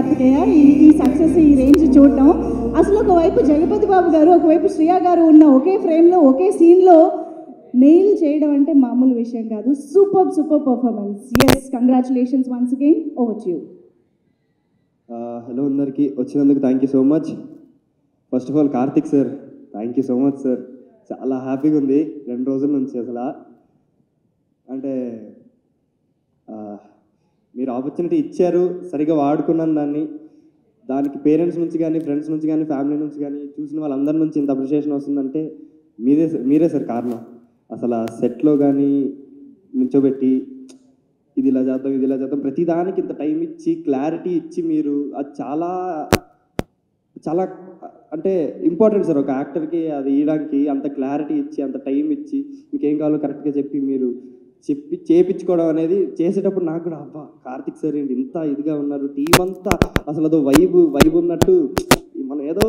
కార్తికేయ ఈ సక్సెస్ ఈ రేంజ్ చూడటం అసలు ఒకవైపు జగపతి బాబు గారు ఒకవైపు శ్రియా గారు ఉన్న ఒకే ఫ్రేమ్లో ఒకే సీన్లో నెయిల్ చేయడం అంటే మామూలు విషయం కాదు. Super performance. Yes, congratulations once again. Over to you. Hello అందరికీ, వచ్చినందుకు thank you so much. First of all Karthik sir, thank you so much sir. చాలా హ్యాపీగా ఉంది 2 రోజుల నుంచి. అసలు అంటే మీరు ఆపర్చునిటీ ఇచ్చారు, సరిగా వాడుకున్నాను దానికి పేరెంట్స్ నుంచి కానీ, ఫ్రెండ్స్ నుంచి కానీ, ఫ్యామిలీ నుంచి కానీ, చూసిన వాళ్ళందరి నుంచి ఇంత అప్రిషియేషన్ వస్తుందంటే మీరే సార్ కారణం. అసలు ఆ సెట్లో కానీ నిల్చోబెట్టి ఇది ఇలా చేద్దాం ప్రతి దానికి ఇంత టైం ఇచ్చి క్లారిటీ ఇచ్చి మీరు అది చాలా చాలా అంటే ఇంపార్టెంట్ సార్. ఒక యాక్టర్కి అది ఇవ్వడానికి అంత క్లారిటీ ఇచ్చి అంత టైం ఇచ్చి మీకు ఏం కావాలో కరెక్ట్గా చెప్పి మీరు చేయించుకోవడం అనేది చేసేటప్పుడు నాకు కూడా అబ్బా కార్తిక్ సార్ ఏంటి ఇంత ఇదిగా ఉన్నారు, టీం అంతా అసలు అదో వైబ్ ఉన్నట్టు, మనం ఏదో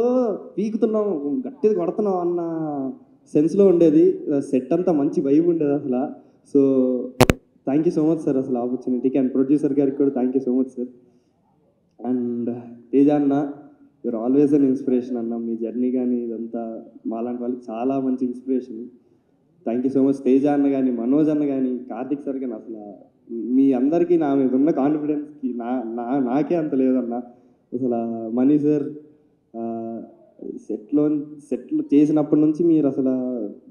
పీకుతున్నాం గట్టిగా కొడుతున్నాం అన్న సెన్స్లో ఉండేది. సెట్ అంతా మంచి వైబ్ ఉండేది అసలు. So thank you so much sir అసలు ఆపర్చునిటీకి. అండ్ ప్రొడ్యూసర్ గారికి కూడా thank you so much sir. And Teja అన్న, యూఆర్ ఆల్వేస్ అన్ ఇన్స్పిరేషన్ అన్న. మీ జర్నీ కానీ ఇదంతా మాలాంటి వాళ్ళకి చాలా మంచి inspiration. Thank you so much. Teja అన్న కానీ, మనోజ్ అన్న కానీ, కార్తిక్ సార్ కానీ, అసలు మీ అందరికీ నా మీద ఉన్న కాన్ఫిడెన్స్కి నాకే అంత లేదన్న. అసలు మనీ సార్ సెట్లు చేసినప్పటి నుంచి మీరు అసలు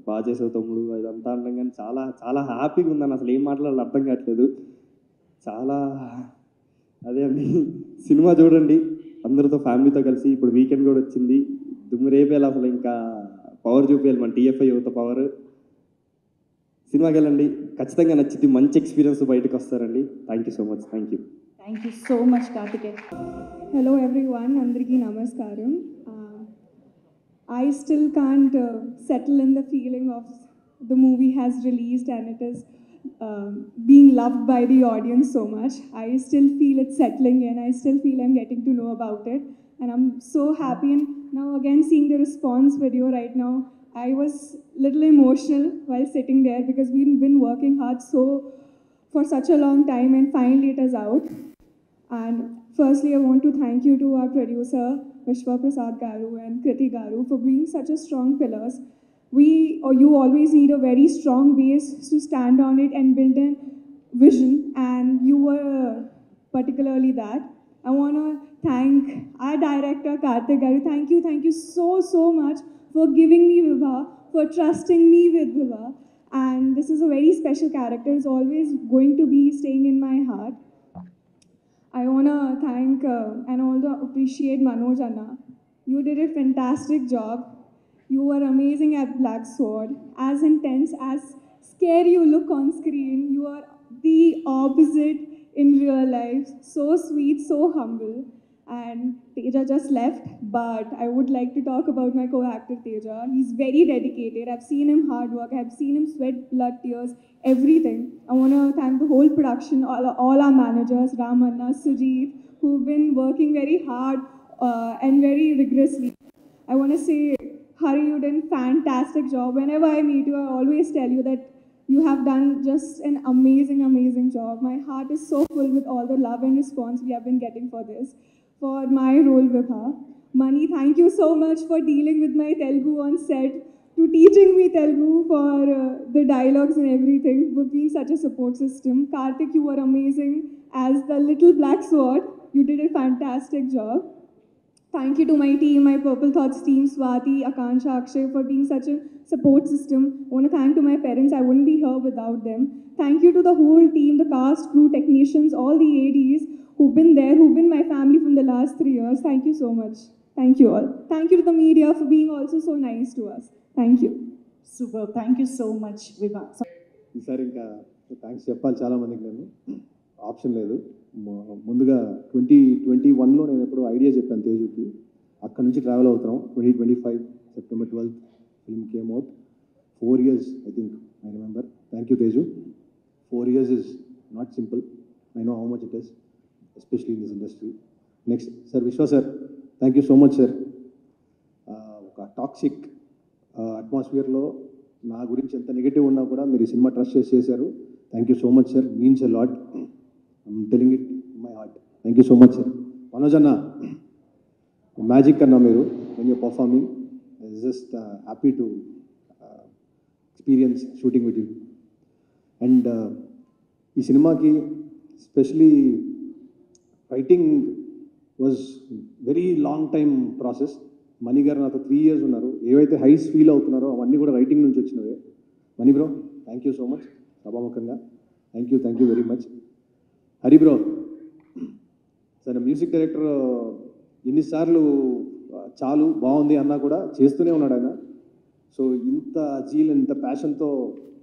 బాగా చేసావు తమ్ముడు ఇదంతా అనడం కానీ చాలా చాలా హ్యాపీగా ఉందని అసలు ఏం మాట్లాడాలో అర్థం కావట్లేదు. చాలా అదే అండి, సినిమా చూడండి అందరితో ఫ్యామిలీతో కలిసి. ఇప్పుడు వీకెండ్ కూడా వచ్చింది, దుమ్ము రేపేలా అసలు ఇంకా పవర్ చూపించాలి మన టీఎఫ్ఐ యువత పవర్. సినిమాకి వెళ్ళండి, ఖచ్చితంగా నచ్చింది, మంచి ఎక్స్పీరియన్స్ బయటకు వస్తారండి. Thank you so much. Thank you so much Karthikeya. Hello everyone, Andariki Namaskaram. I still can't settle in the feeling of the movie has released and it is being loved by the audience so much. I still feel it settling in. I still feel I'm getting to know about it. And I'm so happy. And now again seeing the response video right now, I was little emotional while sitting there because we've been working hard for such a long time and finally it is out. And firstly, I want to thank you to our producer, Vishwa Prasad Garu and Kriti Garu for being such a strong pillars. You always need a very strong base to stand on it and build a vision, and you were particularly that. I want to thank our director, Karthik Garu. Thank you so much for giving me Vibha, for trusting me with Vibha. And this is a very special character. It's always going to be staying in my heart. I want to thank and also appreciate Manoj Anna. You did a fantastic job. You were amazing at Black Sword. As intense, as scary you look on screen, you are the opposite in real life. So sweet, so humble. And Teja just left, but I would like to talk about my co-actor Teja. He's very dedicated. I've seen him hard work. I've seen him sweat, blood, tears, everything. I want to thank the whole production, all our managers, Ramanna, Sujit, who've been working very hard and very rigorously. I want to say, Hari, you did a fantastic job. Whenever I meet you, I always tell you that you have done just an amazing job. My heart is so full with all the love and response we have been getting for this. For my role with her. Mani, thank you so much for dealing with my Telugu on set, to teaching me Telugu, for the dialogues and everything, for being such a support system. Karthik, you were amazing as the little black sword. You did a fantastic job. Thank you to my team, my Purple Thoughts team, Swati, Akansha, Akshay, for being such a support system. I want to thank to my parents. I wouldn't be here without them. Thank you to the whole team, the cast, crew, technicians, all the ADs who've been there, who've been my family from the last 3 years. Thank you so much. Thank you all. Thank you to the media for being also so nice to us. Thank you. Super. Thank you so much, Vibha. ఈసారి ఇంకా thanks చెప్పాలి చాలామందికి. నేను option లేదు. ముందుగా 2021లో నేను ఎప్పుడు idea చెప్పాను తేజుకి. అక్కడ నుంచి ట్రావెల్ అవుతున్నాం. 2025 September 12th film came out. 4 years I think I remember. Thank you Teju. 4 years is not simple. I know how much it is, especially in this industry. Next, Sir Vishwa Sir, thank you so much Sir. ఒక toxic అట్మాస్ఫియర్లో నా గురించి ఎంత negative ఉన్నా కూడా మీరు cinema trust చేశారు. Thank you so much sir. Means a lot. I'm telling it my heart. Thank you so much sir. Manoj అన్న, magic అన్న మీరు when you're performing. I was just happy to experience shooting with you. And ఈ సినిమాకి specially writing was very long time process. Mani garu నాతో 3 years ఉన్నారు. ఏవైతే highs feel అవుతున్నారో అవన్నీ కూడా రైటింగ్ నుంచి వచ్చినవే. Mani bro, thank you so much. సభాముఖంగా thank you very much. Hari bro, తన మ్యూజిక్ డైరెక్టర్ ఎన్నిసార్లు చాలు బాగుంది అన్నా కూడా చేస్తూనే ఉన్నాడు ఆయన. సో ఇంత జీల్, ఇంత ప్యాషన్తో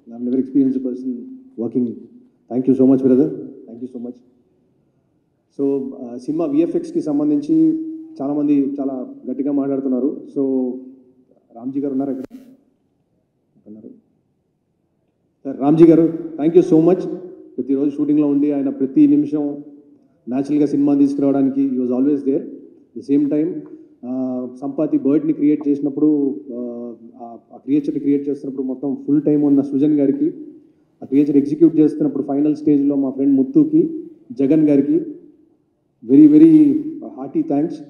I never experience person working. Thank you so much brother, thank you so much. So cinema విఎఫ్ఎక్స్కి సంబంధించి చాలామంది చాలా గట్టిగా మాట్లాడుతున్నారు. సో రామ్జీ గారు ఉన్నారు ఇక్కడ, ఉన్నారు సార్. రామ్జీ గారు, థ్యాంక్ యూ సో మచ్. ప్రతిరోజు షూటింగ్లో ఉండి ఆయన ప్రతి నిమిషం న్యాచురల్గా సినిమాని తీసుకురావడానికి ఈ was always there. The same time Sampati బర్డ్ని క్రియేట్ చేసినప్పుడు, ఆ క్రియేచర్ని క్రియేట్ చేస్తున్నప్పుడు మొత్తం ఫుల్ టైం ఉన్న సృజన్ గారికి, ఆ క్రియేచర్ ఎగ్జిక్యూట్ చేస్తున్నప్పుడు ఫైనల్ స్టేజ్లో మా ఫ్రెండ్ ముత్తుకి, జగన్ గారికి వెరీ వెరీ హార్టీ థ్యాంక్స్.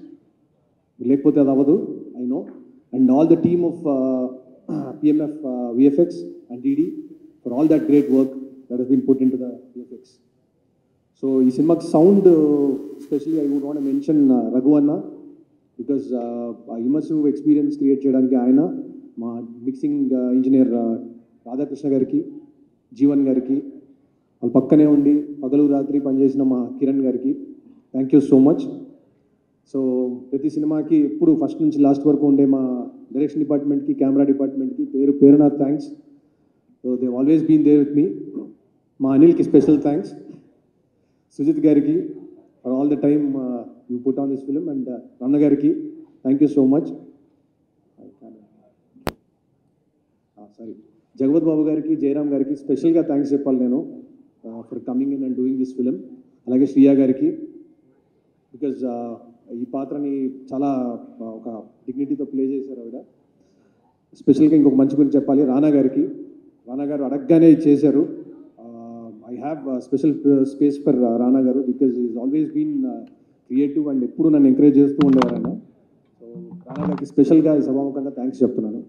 లేకపోతే అది అవ్వదు, I know. And all the team of PMF VFX and DD for all that great work that has been put into the VFX. So ఈ సినిమాకి sound specially I would want mention Raghu అన్న, because ఆ immersive experience create చేయడానికి ఆయన, మా mixing engineer Radhakrishna గారికి, జీవన్ గారికి, వాళ్ళ పక్కనే ఉండి పగలు రాత్రి పనిచేసిన మా కిరణ్ గారికి thank you so much. So ప్రతి సినిమాకి ఎప్పుడు ఫస్ట్ నుంచి లాస్ట్ వరకు ఉండే మా డైరెక్షన్ డిపార్ట్మెంట్కి, కెమెరా డిపార్ట్మెంట్కి పేరున thanks. So they always been there with me. మా అనిల్కి స్పెషల్ థ్యాంక్స్. సుజిత్ గారికి for all the time you put on this film. And రన్న గారికి thank you so much. Sorry, Jagapathi Babu గారికి, జయరామ్ గారికి స్పెషల్గా థ్యాంక్స్ చెప్పాలి నేను for coming in and doing this film. అలాగే శ్రియా గారికి, బికాజ్ ఈ పాత్రని చాలా ఒక డిగ్నిటీతో ప్లే చేశారు ఆవిడ. స్పెషల్గా ఇంకొక మంచి గురించి చెప్పాలి, రానా గారికి. రానా గారు అడగగానే చేశారు. I have special space for Rana garu, because is always been creative and ఎప్పుడు నన్ను ఎంకరేజ్ చేస్తూ ఉండేవారు ఆయన. సో రానా గారికి స్పెషల్గా ఈ సభాముఖంగా థ్యాంక్స్ చెప్తున్నాను.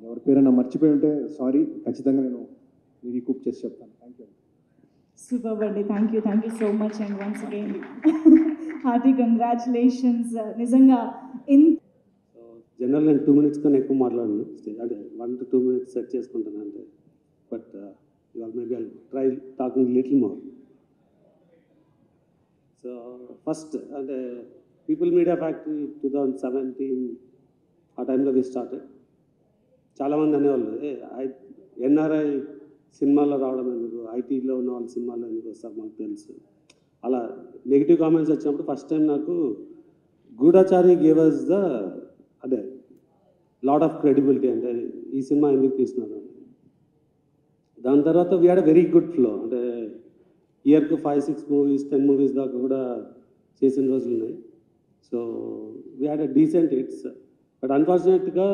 ఎవరి పేరైనా మర్చిపోయి ఉంటే సారీ, ఖచ్చితంగా నేను రీకూప్ చేసి చెప్తాను. Thank you. సూపర్ అండి, thank you so much. And once again hearty congratulations. నిజంగా జనరల్ నేను 2 minutes కన్నా ఎక్కువ మాట్లాడను, అంటే 1 to 2 minutes సెట్ చేసుకుంటాను అంటే. బట్ ఇవాళ maybe I try talking little more. So first అంటే పీపుల్ మీడియా ఫ్యాక్టరీ 2017 ఆ టైంలో వి స్టార్టెడ్. చాలామంది అనేవాళ్ళు ఎన్ఆర్ఐ సినిమాల్లో రావడం ఎందుకు, ఐటీలో ఉన్న వాళ్ళు సినిమాల్లో ఎందుకు వస్తారు మాకు తెలుసు, అలా నెగిటివ్ కామెంట్స్ వచ్చినప్పుడు ఫస్ట్ టైం నాకు గూఢచారి గేవ్ అస్ ద అదే లాట్ ఆఫ్ క్రెడిబిలిటీ, అంటే ఈ సినిమా ఎందుకు తీస్తున్నారు. దాని తర్వాత we had a very good flow, అంటే ఇయర్కి 5-6 movies 10 movies దాకా కూడా చేసిన రోజులు ఉన్నాయి. So we had a decent hits. But అన్ఫార్చునేట్గా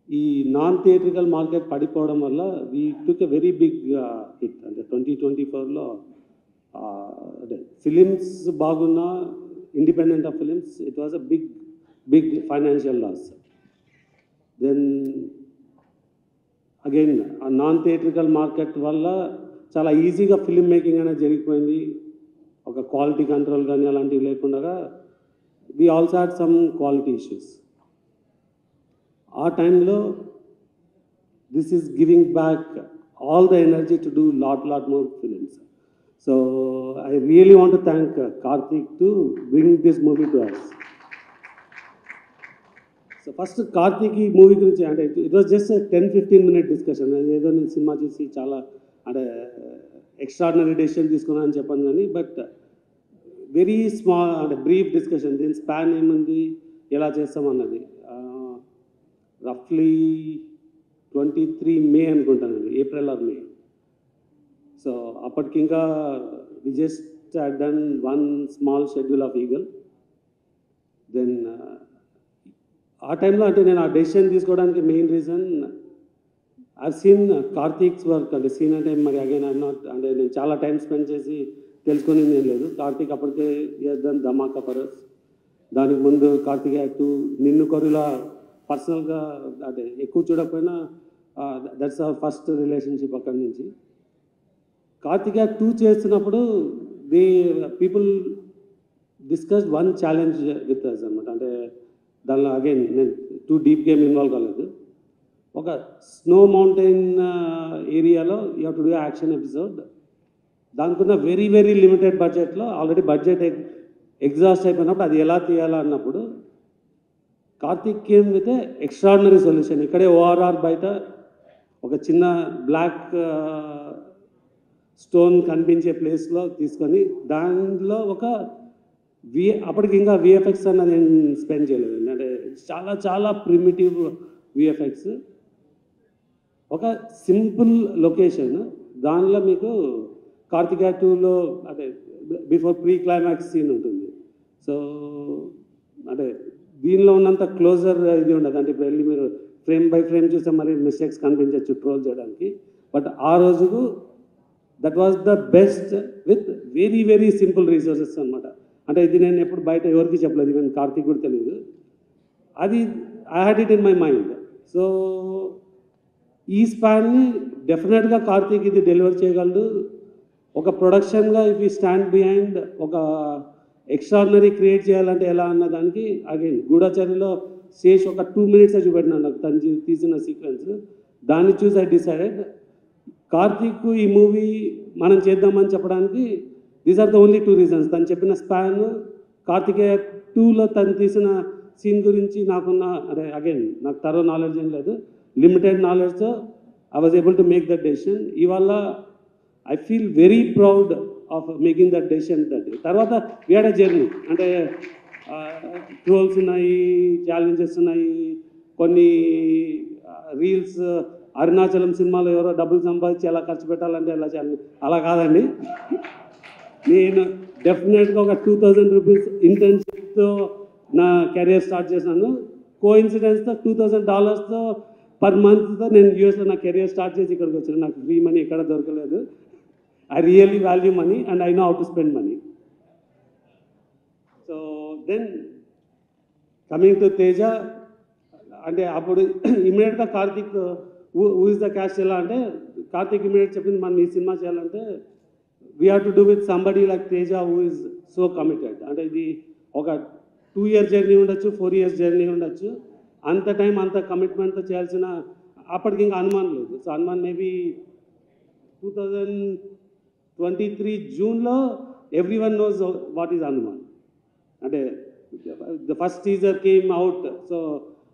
ఈ నాన్ థియేట్రికల్ మార్కెట్ పడిపోవడం వల్ల we took a very big hit. అంటే 2024లో అదే ఫిలిమ్స్ బాగున్నా, independent of films, it was a big financial loss. Then again ఆ నాన్ థియేట్రికల్ మార్కెట్ వల్ల చాలా ఈజీగా ఫిలిం మేకింగ్ అనేది జరిగిపోయింది. ఒక క్వాలిటీ కంట్రోల్ కానీ అలాంటివి లేకుండా we also had some quality issues. ఆ టైంలో this is giving back all the energy to do lot more films. So I really want to thank Karthik to bring this movie to us. So first Karthik ఈ movie గురించి అంటే it was just 10-15 minute discussion. ఏదో నేను cinema చూసి చాలా అంటే extraordinary decision తీసుకున్నాను అని చెప్పాను కానీ, బట్ వెరీ స్మాల్ అంటే బ్రీఫ్ డిస్కషన్. దీని స్పాన్ ఏముంది, ఎలా చేస్తామన్నది. రఫ్లీ 23 May అనుకుంటానండి, April or May. సో అప్పటికి ఇంకా we just done 1 small schedule of Eagle. Then ఆ టైంలో అంటే నేను ఆ డెసిషన్ తీసుకోవడానికి main reason I seen Karthik's work. అంటే సీన్ అంటే మరి అగైన్ ఐఎమ్ నాట్, అంటే నేను చాలా టైం స్పెండ్ చేసి తెలుసుకునేది ఏం లేదు. కార్తీక్ అప్పటికే దాని ధమాకా పరస్, దానికి ముందు కార్తీక్ యాక్టు నిన్ను కొరిలా పర్సనల్గా అంటే ఎక్కువ చూడకపోయినా దట్స్ అవర్ ఫస్ట్ రిలేషన్షిప్ అక్కడి నుంచి. కార్తీక్ యాక్ట్ 2 చేస్తున్నప్పుడు people discuss one challenge with us అనమాట. అంటే దానిలో అగైన్ నేను టూ డీప్ గేమ్ ఇన్వాల్వ్ కాలేదు. ఒక స్నో మౌంటైన్ ఏరియాలో you have to do action episode. దానికి ఉన్న వెరీ వెరీ లిమిటెడ్ బడ్జెట్లో ఆల్రెడీ బడ్జెట్ ఎగ్జాస్ట్ అయిపోయినప్పుడు అది ఎలా తీయాలా అన్నప్పుడు Karthik came with extraordinary solution. ఇక్కడే ఓఆర్ఆర్ బయట ఒక చిన్న బ్లాక్ స్టోన్ కనిపించే ప్లేస్లో తీసుకొని దానిలో ఒక అప్పటికి ఇంకా విఎఫ్ఎక్స్ అన్నది ఏం స్పెండ్ చేయలేదు. అంటే చాలా చాలా ప్రిమిటివ్ విఎఫ్ఎక్స్, ఒక సింపుల్ లొకేషన్. దానిలో మీకు కార్తికేయ 2లో అంటే బిఫోర్ ప్రీ క్లైమాక్స్ సీన్ ఉంటుంది. సో అంటే దీనిలో ఉన్నంత క్లోజర్ ఇది ఉండదు. అంటే ఇప్పుడు వెళ్ళి మీరు ఫ్రేమ్ బై ఫ్రేమ్ చూస్తే మరి మిస్టేక్స్ కనిపించవచ్చు ట్రోల్ చేయడానికి. బట్ ఆ రోజుకు that was the best with very very simple resources అనమాట. అంటే ఇది నేను ఎప్పుడు బయట ఎవరికి చెప్పలేదు, ఈవెన్ కార్తీక్ కూడా తెలియదు. అది I had it in my mind. So ఈ స్పాన్ని డెఫినెట్గా కార్తీక్ ఇది డెలివర్ చేయగలడు. ఒక ప్రొడక్షన్గా ఇఫ్ యూ స్టాండ్ బిహైండ్ ఒక ఎక్స్ట్రాడినరీ క్రియేట్ చేయాలంటే ఎలా అన్న దానికి అగైన్ గూఢచారిలో శేష్ ఒక 2 minutes చూపెట్టినాను నాకు తను తీసిన సీక్వెన్స్. దాన్ని చూసి ఐ డిసైడెడ్ కార్తీక్ ఈ మూవీ మనం చేద్దామని చెప్పడానికి these are the only 2 reasons. తను చెప్పిన స్పాన్, కార్తికేయ 2లో తను తీసిన సీన్ గురించి నాకున్న అదే అగైన్ నాకు తరో నాలెడ్జ్ ఏం లేదు, లిమిటెడ్ నాలెడ్జ్తో I was able to make that decision. ఇవాళ I feel very proud of making that decision that day. తర్వాత వీ హ్యాడ్ అ జర్నీ. అంటే ట్రోల్స్ ఉన్నాయి, ఛాలెంజెస్ ఉన్నాయి, కొన్ని రీల్స్ అరుణాచలం సినిమాలో ఎవరో డబ్బులు సంపాదించి ఎలా ఖర్చు పెట్టాలంటే ఎలా చేయాలి, అలా కాదండి. నేను డెఫినెట్గా ఒక 2000 rupees ఇంటర్న్షిప్తో నా కెరియర్ స్టార్ట్ చేశాను. కోఇన్సిడెన్స్తో $2000 పర్ మంత్తో నేను యూఎస్లో నా కెరియర్ స్టార్ట్ చేసి ఇక్కడికి వచ్చాను. నాకు ఫ్రీ మనీ ఎక్కడ దొరకలేదు. I really value money and I know how to spend money. So then coming to Teja, అంటే అప్పుడు ఇమీడియట్గా Karthik who is the cast ఎలా అంటే కార్తీక్ ఇమీడియట్ చెప్పింది మనం ఈ సినిమా చేయాలంటే we have to do with somebody like Teja who is so committed. అంటే ఇది ఒక 2 year జర్నీ ఉండొచ్చు, 4 years జర్నీ ఉండొచ్చు. అంత టైం అంత కమిట్మెంట్తో చేయాల్సిన అప్పటికి ఇంకా అనుమానం లేదు. సో అనుమాన్ మేబీ 2023 జూన్లో everyone knows what is Hanuman. అంటే the first teaser came out. So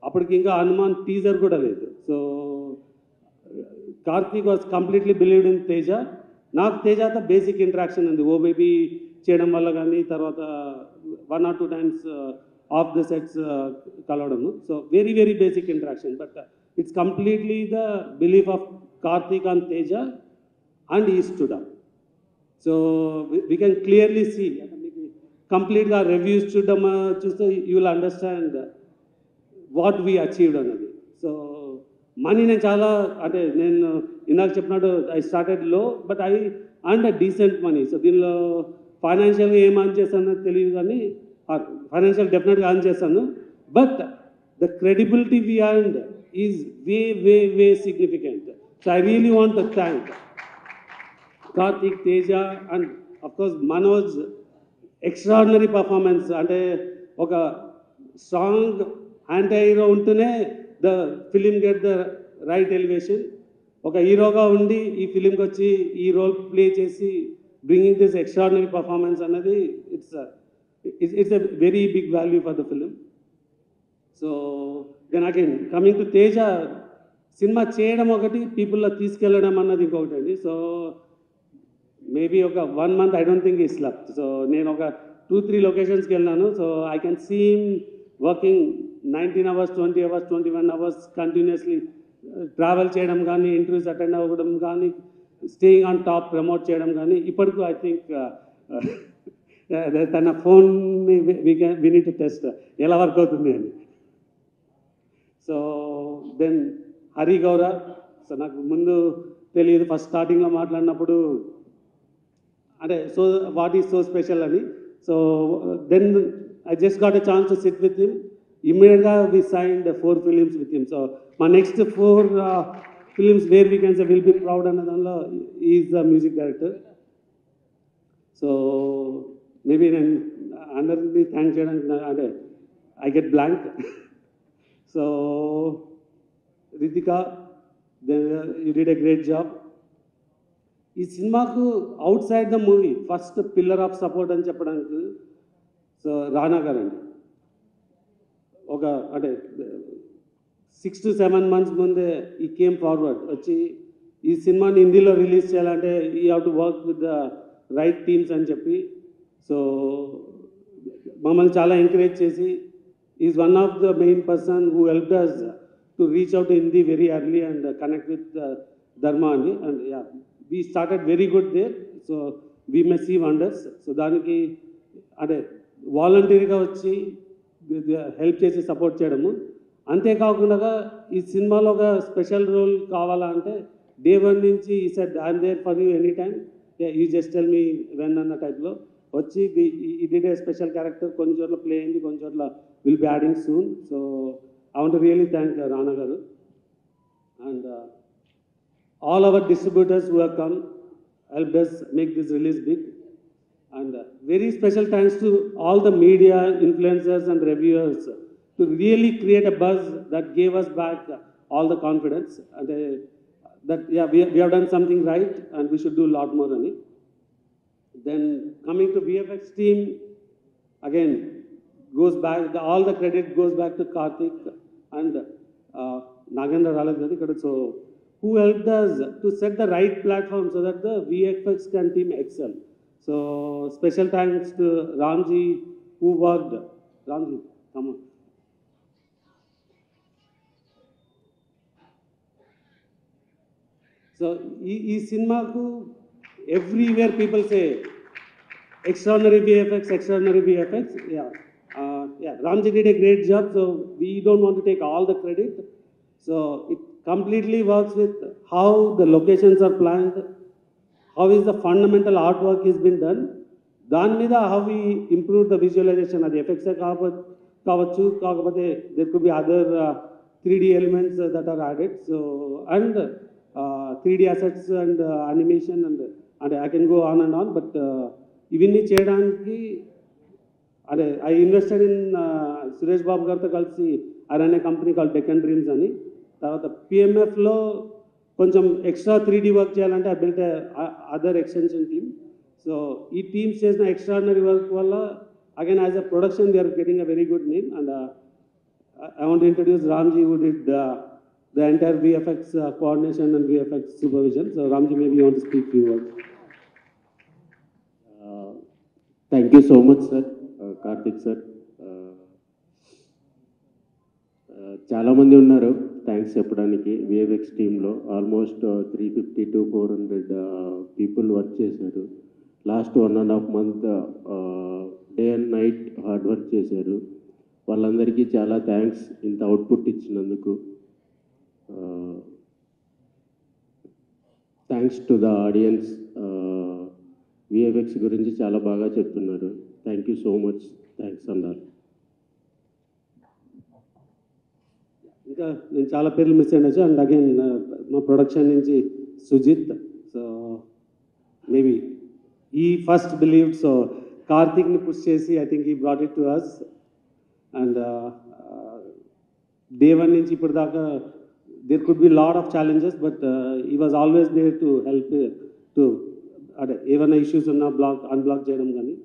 అప్పటికి ఇంకా హనుమాన్ టీజర్ కూడా లేదు. So Karthik was completely believed in Teja. నాకు తేజతో బేసిక్ ఇంటరాక్షన్ ఉంది ఓ బేబీ చేయడం వల్ల, కానీ తర్వాత 1 or 2 times of the sets కలవడము. So very very basic interaction. But it's completely the belief of Karthik on Teja and he stood up. So we can clearly see, మీకు కంప్లీట్గా రివ్యూస్ చూడడం చూస్తే you will understand what we achieved అన్నది. So money నేను చాలా అంటే నేను ఇందాక చెప్పినట్టు I started low but I earned decent money. సో దీనిలో ఫైనాన్షియల్గా ఏం అర్న్ చేస్తానో తెలియదు, కానీ ఫైనాన్షియల్ డెఫినెట్గా అర్న్ చేస్తాను. But the credibility we earned is way way way significant. So I really want to thank Karthik, Teja and of course Manoj. Extraordinary performance. అంటే ఒక స్ట్రాంగ్ యాంటీ హీరో ఉంటూనే the film get the right elevation. ఒక హీరోగా ఉండి ఈ ఫిలింకి వచ్చి ఈ రోల్ ప్లే చేసి బ్రింగింగ్ దిస్ ఎక్స్ట్రాడినరీ పర్ఫార్మెన్స్ అన్నది it's a very big value for the film. So then again coming to Teja, సినిమా చేయడం ఒకటి, పీపుల్లో తీసుకెళ్ళడం అన్నది ఇంకొకటి అండి. సో మేబీ ఒక 1 month I don't think he slept. So నేను ఒక 2-3 లొకేషన్స్కి వెళ్ళాను. So I can seem working 19 hours, 20 hours, 21 hours continuously travel చేయడం కానీ, ఇంటర్వ్యూస్ అటెండ్ అవ్వడం కానీ, స్టేయింగ్ ఆన్ టాప్ ప్రమోట్ చేయడం కానీ. ఇప్పటికీ ఐ థింక్ తన ఫోన్ని వి నీడ్ టు టెస్ట్ ఎలా వర్క్ అవుతుంది అని. సో దెన్ హరి గౌర. సో నాకు ముందు తెలియదు, ఫస్ట్ స్టార్టింగ్లో మాట్లాడినప్పుడు అంటే so what is so special అని. So then I just got a chance to sit with him. ఇమ్మీడియట్గా we signed 4 films with him. So మా next 4 films where we can say will be proud అన్న దానిలో is the music director. So maybe నేను అందరినీ thank చేయడానికి అంటే I get blank. So Ritika, then you did a great job. ఈ సినిమాకు outside the movie first pillar of support అని చెప్పడానికి సో రానా గారండి. ఒక అంటే 6 to 7 months ముందే ఈ కేమ్ ఫార్వర్డ్ వచ్చి ఈ సినిమాని హిందీలో రిలీజ్ చేయాలంటే you have to work with the right teams అని చెప్పి సో మమ్మల్ని చాలా ఎంకరేజ్ చేసి is one of the main person who helped us to reach out Hindi very early and connect with Dharma అండి. And yeah we started very good there. So we may see wonders. So దానికి అంటే వాలంటీర్గా వచ్చి help చేసి support చేయడము. అంతేకాకుండా ఈ సినిమాలో ఒక స్పెషల్ రోల్ కావాలా అంటే డే 1 నుంచి ఈ set I'm there for you any time, you just tell me when అన్న టైప్లో వచ్చి ఈ డిడ్ ఏ స్పెషల్ క్యారెక్టర్. కొన్ని చోట్ల ప్లే అయింది, కొన్ని చోట్ల will be adding soon. So I want really thank రానా గారు and all our distributors who have come helped us make this release big. And very special thanks to all the media, influencers and reviewers to really create a buzz that gave us back all the confidence. And that yeah, we have done something right and we should do a lot more on it. Then coming to VFX team, again goes back, all the credit goes back to Karthik and Nagendra Ralagadi. So who helped us to set the right platform so that the VFX can team excel. So special thanks to Ramji who worked. Ramji, come on. So ee cinemaku everywhere people say extraordinary VFX. Yeah, Ramji did a great job. So we don't want to take all the credit. So it completely works with how the locations are planned, how is the fundamental artwork is been done. దాని మీద how we improve the visualization. అది effects కావచ్చు, కాకపోతే there could be other 3D elements that are added. So and 3D assets and animation and I can go on and on. But ఇవన్నీ చేయడానికి అదే I invested in Suresh Babu గారితో కలిసి ఆయన అనే కంపెనీ కాల్ డెక్కన్ డ్రీమ్స్ అని. తర్వాత పిఎంఎఫ్లో కొంచెం ఎక్స్ట్రా 3D వర్క్ చేయాలంటే I built other extension team. So ఈ టీమ్స్ చేసిన ఎక్స్ట్రాడినరీ వర్క్ వల్ల again as a production they are getting a very good name. And I want introduce Ramji who did the entire VFX coordination and VFX supervision. So Ramji maybe you want to speak few words. Thank you so much sir, Karthik sir. చాలామంది ఉన్నారు thanks చెప్పడానికి. VFX టీంలో almost 350 to 400 people work చేశారు. Last 1.5 month day and night hard work చేశారు. వాళ్ళందరికీ చాలా thanks ఇంత output ఇచ్చినందుకు. Thanks to the audience. VFX గురించి చాలా బాగా చెప్తున్నారు. Thank you so much. Thanks అన్నారు. ఇంకా నేను చాలా పేర్లు మిస్ అయినచ్చు. అండ్ అగైన్ మా ప్రొడక్షన్ నుంచి Sujith. So maybe he first believed. So కార్తిక్ని పుష్ చేసి I think he brought it to us. And day 1 నుంచి ఇప్పుడు దాకా there could be lot of challenges but he was always there to help to అదే ఏమైనా issues ఉన్నా unblock చేయడం కానీ.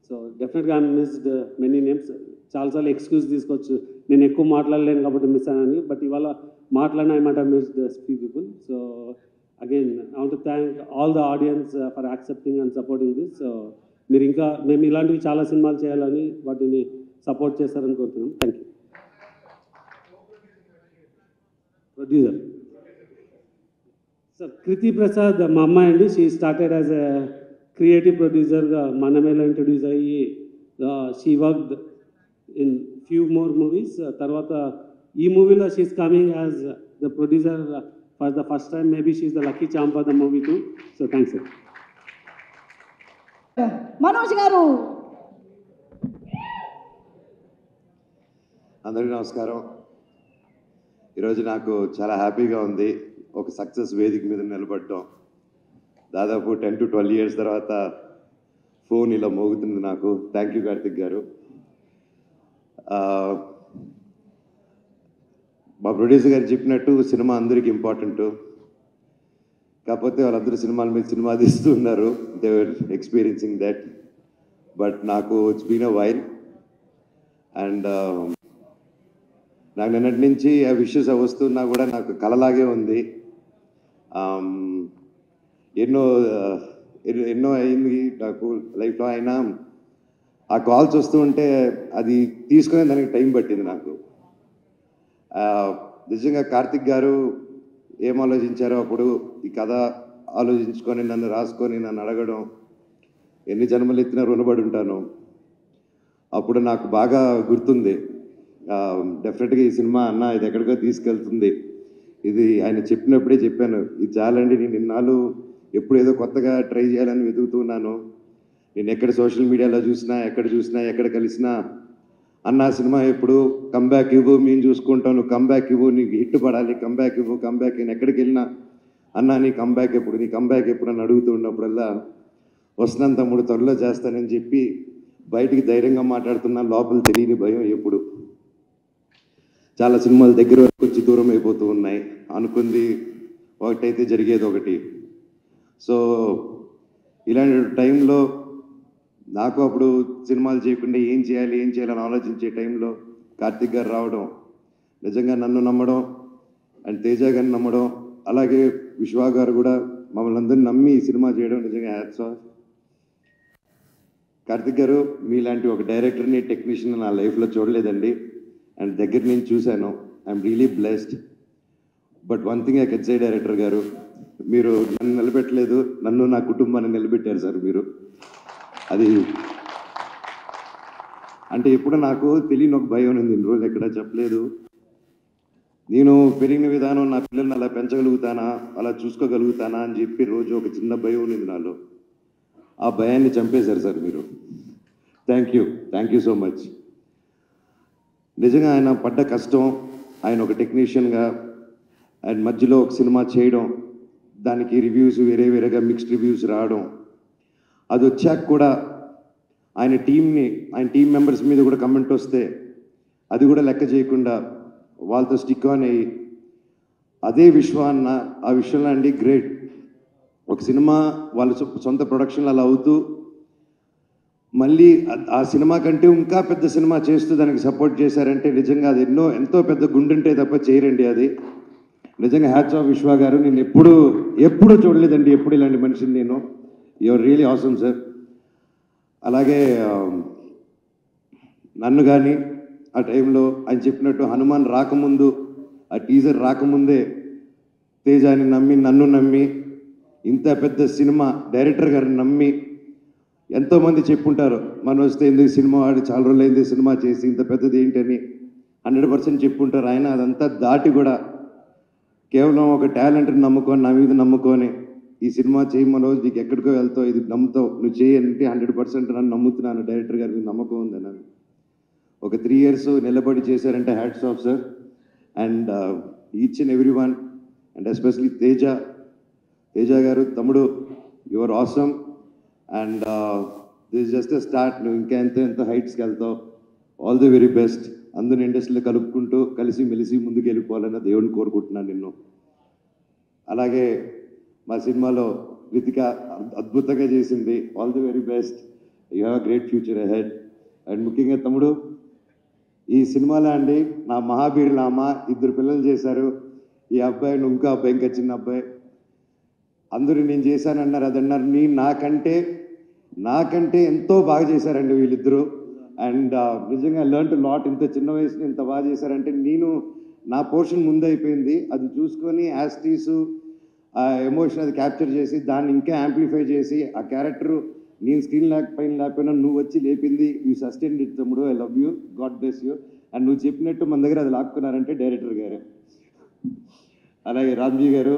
సో డెఫినెట్గా ఐ మిస్డ్ మెనీ నేమ్స్. చాలాసార్లు ఎక్స్క్యూజ్ తీసుకోవచ్చు నేను ఎక్కువ మాట్లాడలేను కాబట్టి మిస్ అయ్యానని. బట్ ఇవాళ మాట్లాడిన I might have missed few people. So again I want to thank all the audience for accepting and supporting this. So మీరు ఇంకా మేము ఇలాంటివి చాలా సినిమాలు చేయాలని వాటిని సపోర్ట్ చేస్తారని కోరుతున్నాం. Thank you. Producer sir Kriti Prasad మా అమ్మాయి అండి. She started as a creative ప్రొడ్యూసర్గా మనమేలో ఇంట్రడ్యూస్ అయ్యి she worked in few more movies. తర్వాత ఈ మూవీలో she's coming as the producer for the first time. Maybe she's the lucky champ for the movie too. So thanks sir. Manoj గారు. అందరికీ నమస్కారం. ఈరోజు నాకు చాలా హ్యాపీగా ఉంది ఒక సక్సెస్ వేదిక మీద నిలబడటం. దాదాపు 10 to 12 years తర్వాత ఫోన్ ఇలా మోగుతుంది నాకు. థ్యాంక్ యూ కార్తిక్ గారు. మా ప్రొడ్యూసర్ గారు చెప్పినట్టు సినిమా అందరికీ ఇంపార్టెంట్. కాకపోతే వాళ్ళందరూ సినిమాల మీద సినిమా తీస్తూ ఉన్నారు. They were experiencing that. But నాకు it's been a while. And నాకు నిన్నటి నుంచి ఆ విషెస్ వస్తున్నా కూడా నాకు కలలాగే ఉంది. ఎన్నో అయింది నాకు లైఫ్లో. అయినా ఆ కాల్స్ వస్తూ ఉంటే అది తీసుకునే దానికి టైం పట్టింది నాకు. నిజంగా కార్తిక్ గారు ఏం ఆలోచించారో అప్పుడు ఈ కథ ఆలోచించుకొని నన్ను రాసుకొని నన్ను అడగడం, ఎన్ని జన్మలు ఎత్తినా రుణపడి ఉంటాను. అప్పుడు నాకు బాగా గుర్తుంది. డెఫినెట్గా ఈ సినిమా అన్న ఇది ఎక్కడికో తీసుకెళ్తుంది. ఇది ఆయన చెప్పినప్పుడే చెప్పాను, ఇది చాలండి, నేను ఇన్నాళ్ళు ఎప్పుడు ఏదో కొత్తగా ట్రై చేయాలని వెతుకుతున్నాను. నేను ఎక్కడ సోషల్ మీడియాలో చూసినా, ఎక్కడ కలిసినా అన్న సినిమా ఎప్పుడు కంబ్యాక్ ఇవ్వు, మేము చూసుకుంటాను, కంబ్యాక్ ఇవ్వు, నీకు హిట్ పడాలి, కంబ్యాక్ ఇవ్వు, కంబ్యాక్. నేను ఎక్కడికి వెళ్ళినా అన్న నీ కంబ్యాక్ ఎప్పుడు అని అడుగుతూ ఉన్నప్పుడల్లా వస్తున్నాను తమ్ముడు, త్వరలో చేస్తానని చెప్పి బయటికి ధైర్యంగా మాట్లాడుతున్నా. లోపల తెలియని భయం ఎప్పుడు. చాలా సినిమాలు దగ్గర వరకు వచ్చి దూరం అయిపోతూ ఉన్నాయి. అనుకుంది ఒకటైతే జరిగేది ఒకటి. సో ఇలాంటి టైంలో నాకు అప్పుడు సినిమాలు చేయకుండా ఏం చేయాలని ఆలోచించే టైంలో కార్తిక్ గారు రావడం, నిజంగా నన్ను నమ్మడం అండ్ తేజ గారిని నమ్మడం, అలాగే విశ్వా గారు కూడా మమ్మల్ని అందరినీ నమ్మి ఈ సినిమా చేయడం నిజంగా హ్యాట్స్ ఆఫ్. కార్తిక్ గారు మీలాంటి ఒక డైరెక్టర్ని, టెక్నీషియన్ నా లైఫ్లో చూడలేదండి. అండ్ దగ్గర నేను చూశాను. I'm really blessed. But one thing I can say director గారు, మీరు నన్ను నిలబెట్టలేదు, నన్ను నా కుటుంబాన్ని నిలబెట్టారు సార్ మీరు. అది అంటే ఎప్పుడు నాకు తెలియని ఒక భయం ఉంది. ఇన్ని రోజులు ఎక్కడ చెప్పలేదు. నేను పెరిగిన విధానం, నా పిల్లల్ని అలా పెంచగలుగుతానా, అలా చూసుకోగలుగుతానా అని చెప్పి రోజు ఒక చిన్న భయం ఉంది నాలో. ఆ భయాన్ని చంపేశారు సార్ మీరు. Thank you so much. నిజంగా ఆయన పడ్డ కష్టం, ఆయన ఒక టెక్నీషియన్గా ఆయన మధ్యలో ఒక సినిమా చేయడం, దానికి రివ్యూస్ వేరేగా మిక్స్డ్ రివ్యూస్ రావడం, అది వచ్చాక కూడా ఆయన టీం మెంబర్స్ మీద కూడా కమెంట్ వస్తే అది కూడా లెక్క చేయకుండా వాళ్ళతో స్టిక్ ఆన్ అయ్యి అదే విశ్వాన్న ఆ విషయంలో అండి గ్రేట్. ఒక సినిమా వాళ్ళ సొంత ప్రొడక్షన్లు అలా అవుతూ మళ్ళీ ఆ సినిమా కంటే ఇంకా పెద్ద సినిమా చేస్తూ దానికి సపోర్ట్ చేశారంటే నిజంగా అది ఎంతో పెద్ద గుండుంటే తప్ప చేయరండి అది. నిజంగా హ్యాట్స్ ఆఫ్ విశ్వా గారు. నేను ఎప్పుడు చూడలేదండి ఎప్పుడు ఇలాంటి మనిషిని నేను. Your really awesome sir. అలాగే నన్ను కానీ ఆ టైంలో ఆయన చెప్పినట్టు హనుమాన్ రాకముందు, ఆ టీజర్ రాకముందే తేజాని నమ్మి, నన్ను నమ్మి, ఇంత పెద్ద సినిమా డైరెక్టర్ గారిని నమ్మి, ఎంతోమంది చెప్పుంటారు మనం వస్తే ఎందుకు సినిమా ఆడి చాలా రోజులైంది సినిమా చేసి ఇంత పెద్దది ఏంటని 100% చెప్పుంటారు. ఆయన అదంతా దాటి కూడా కేవలం ఒక టాలెంట్ని నమ్ముకొని, నా మీద నమ్ముకొని ఈ సినిమా చేయమని రోజు నీకు ఎక్కడికో వెళ్తావు, ఇది నమ్ముతావు, నువ్వు చేయంటే 100% నన్ను నమ్ముతున్నాను. డైరెక్టర్ గారి మీద నమ్మకం ఉంది నన్ను. ఒక 3 years నిలబడి చేశారంటే hats off sir. And each and every one and especially Teja గారు, తమ్ముడు, your awesome. And this just a start. నువ్వు ఇంకా ఎంత హైట్స్కి వెళ్తావు. All the very best. అందరిని ఇండస్ట్రీలో కలుపుకుంటూ కలిసి మెలిసి ముందుకు వెళ్ళిపోవాలని దేవుడిని కోరుకుంటున్నాను నిన్ను. అలాగే మా సినిమాలో రితిక అద్భుతంగా చేసింది. All the very best. You have a great future ahead. And ముఖ్యంగా తమ్ముడు, ఈ సినిమాలో అండి నా మహాబీరుల అమ్మ 2 పిల్లలు చేశారు. ఈ అబ్బాయి, ఇంకో అబ్బాయి, ఇంకా చిన్న అబ్బాయి. అందరూ నేను చేశానన్నారు, అదన్నారు. నాకంటే ఎంతో బాగా చేశారండి వీళ్ళిద్దరూ. అండ్ నిజంగా లెర్న్ టు లాట్. ఇంత చిన్న వయసులో ఇంత బాగా చేశారంటే నేను నా పోర్షన్ ముందు అయిపోయింది. అది చూసుకొని యాస్టీసు ఆ ఎమోషన్ అది క్యాప్చర్ చేసి దాన్ని ఇంకా యాంప్లిఫై చేసి ఆ క్యారెక్టరు నేను స్క్రీన్ లేకపోయినా నువ్వు వచ్చి లేపింది. యూ సస్టైన్డ్ ఇట్ తమ్ముడు. I love you. God bless you. And నువ్వు చెప్పినట్టు మన దగ్గర అది లాక్కున్నారంటే డైరెక్టర్ గారు. అలాగే రామ్జీ గారు,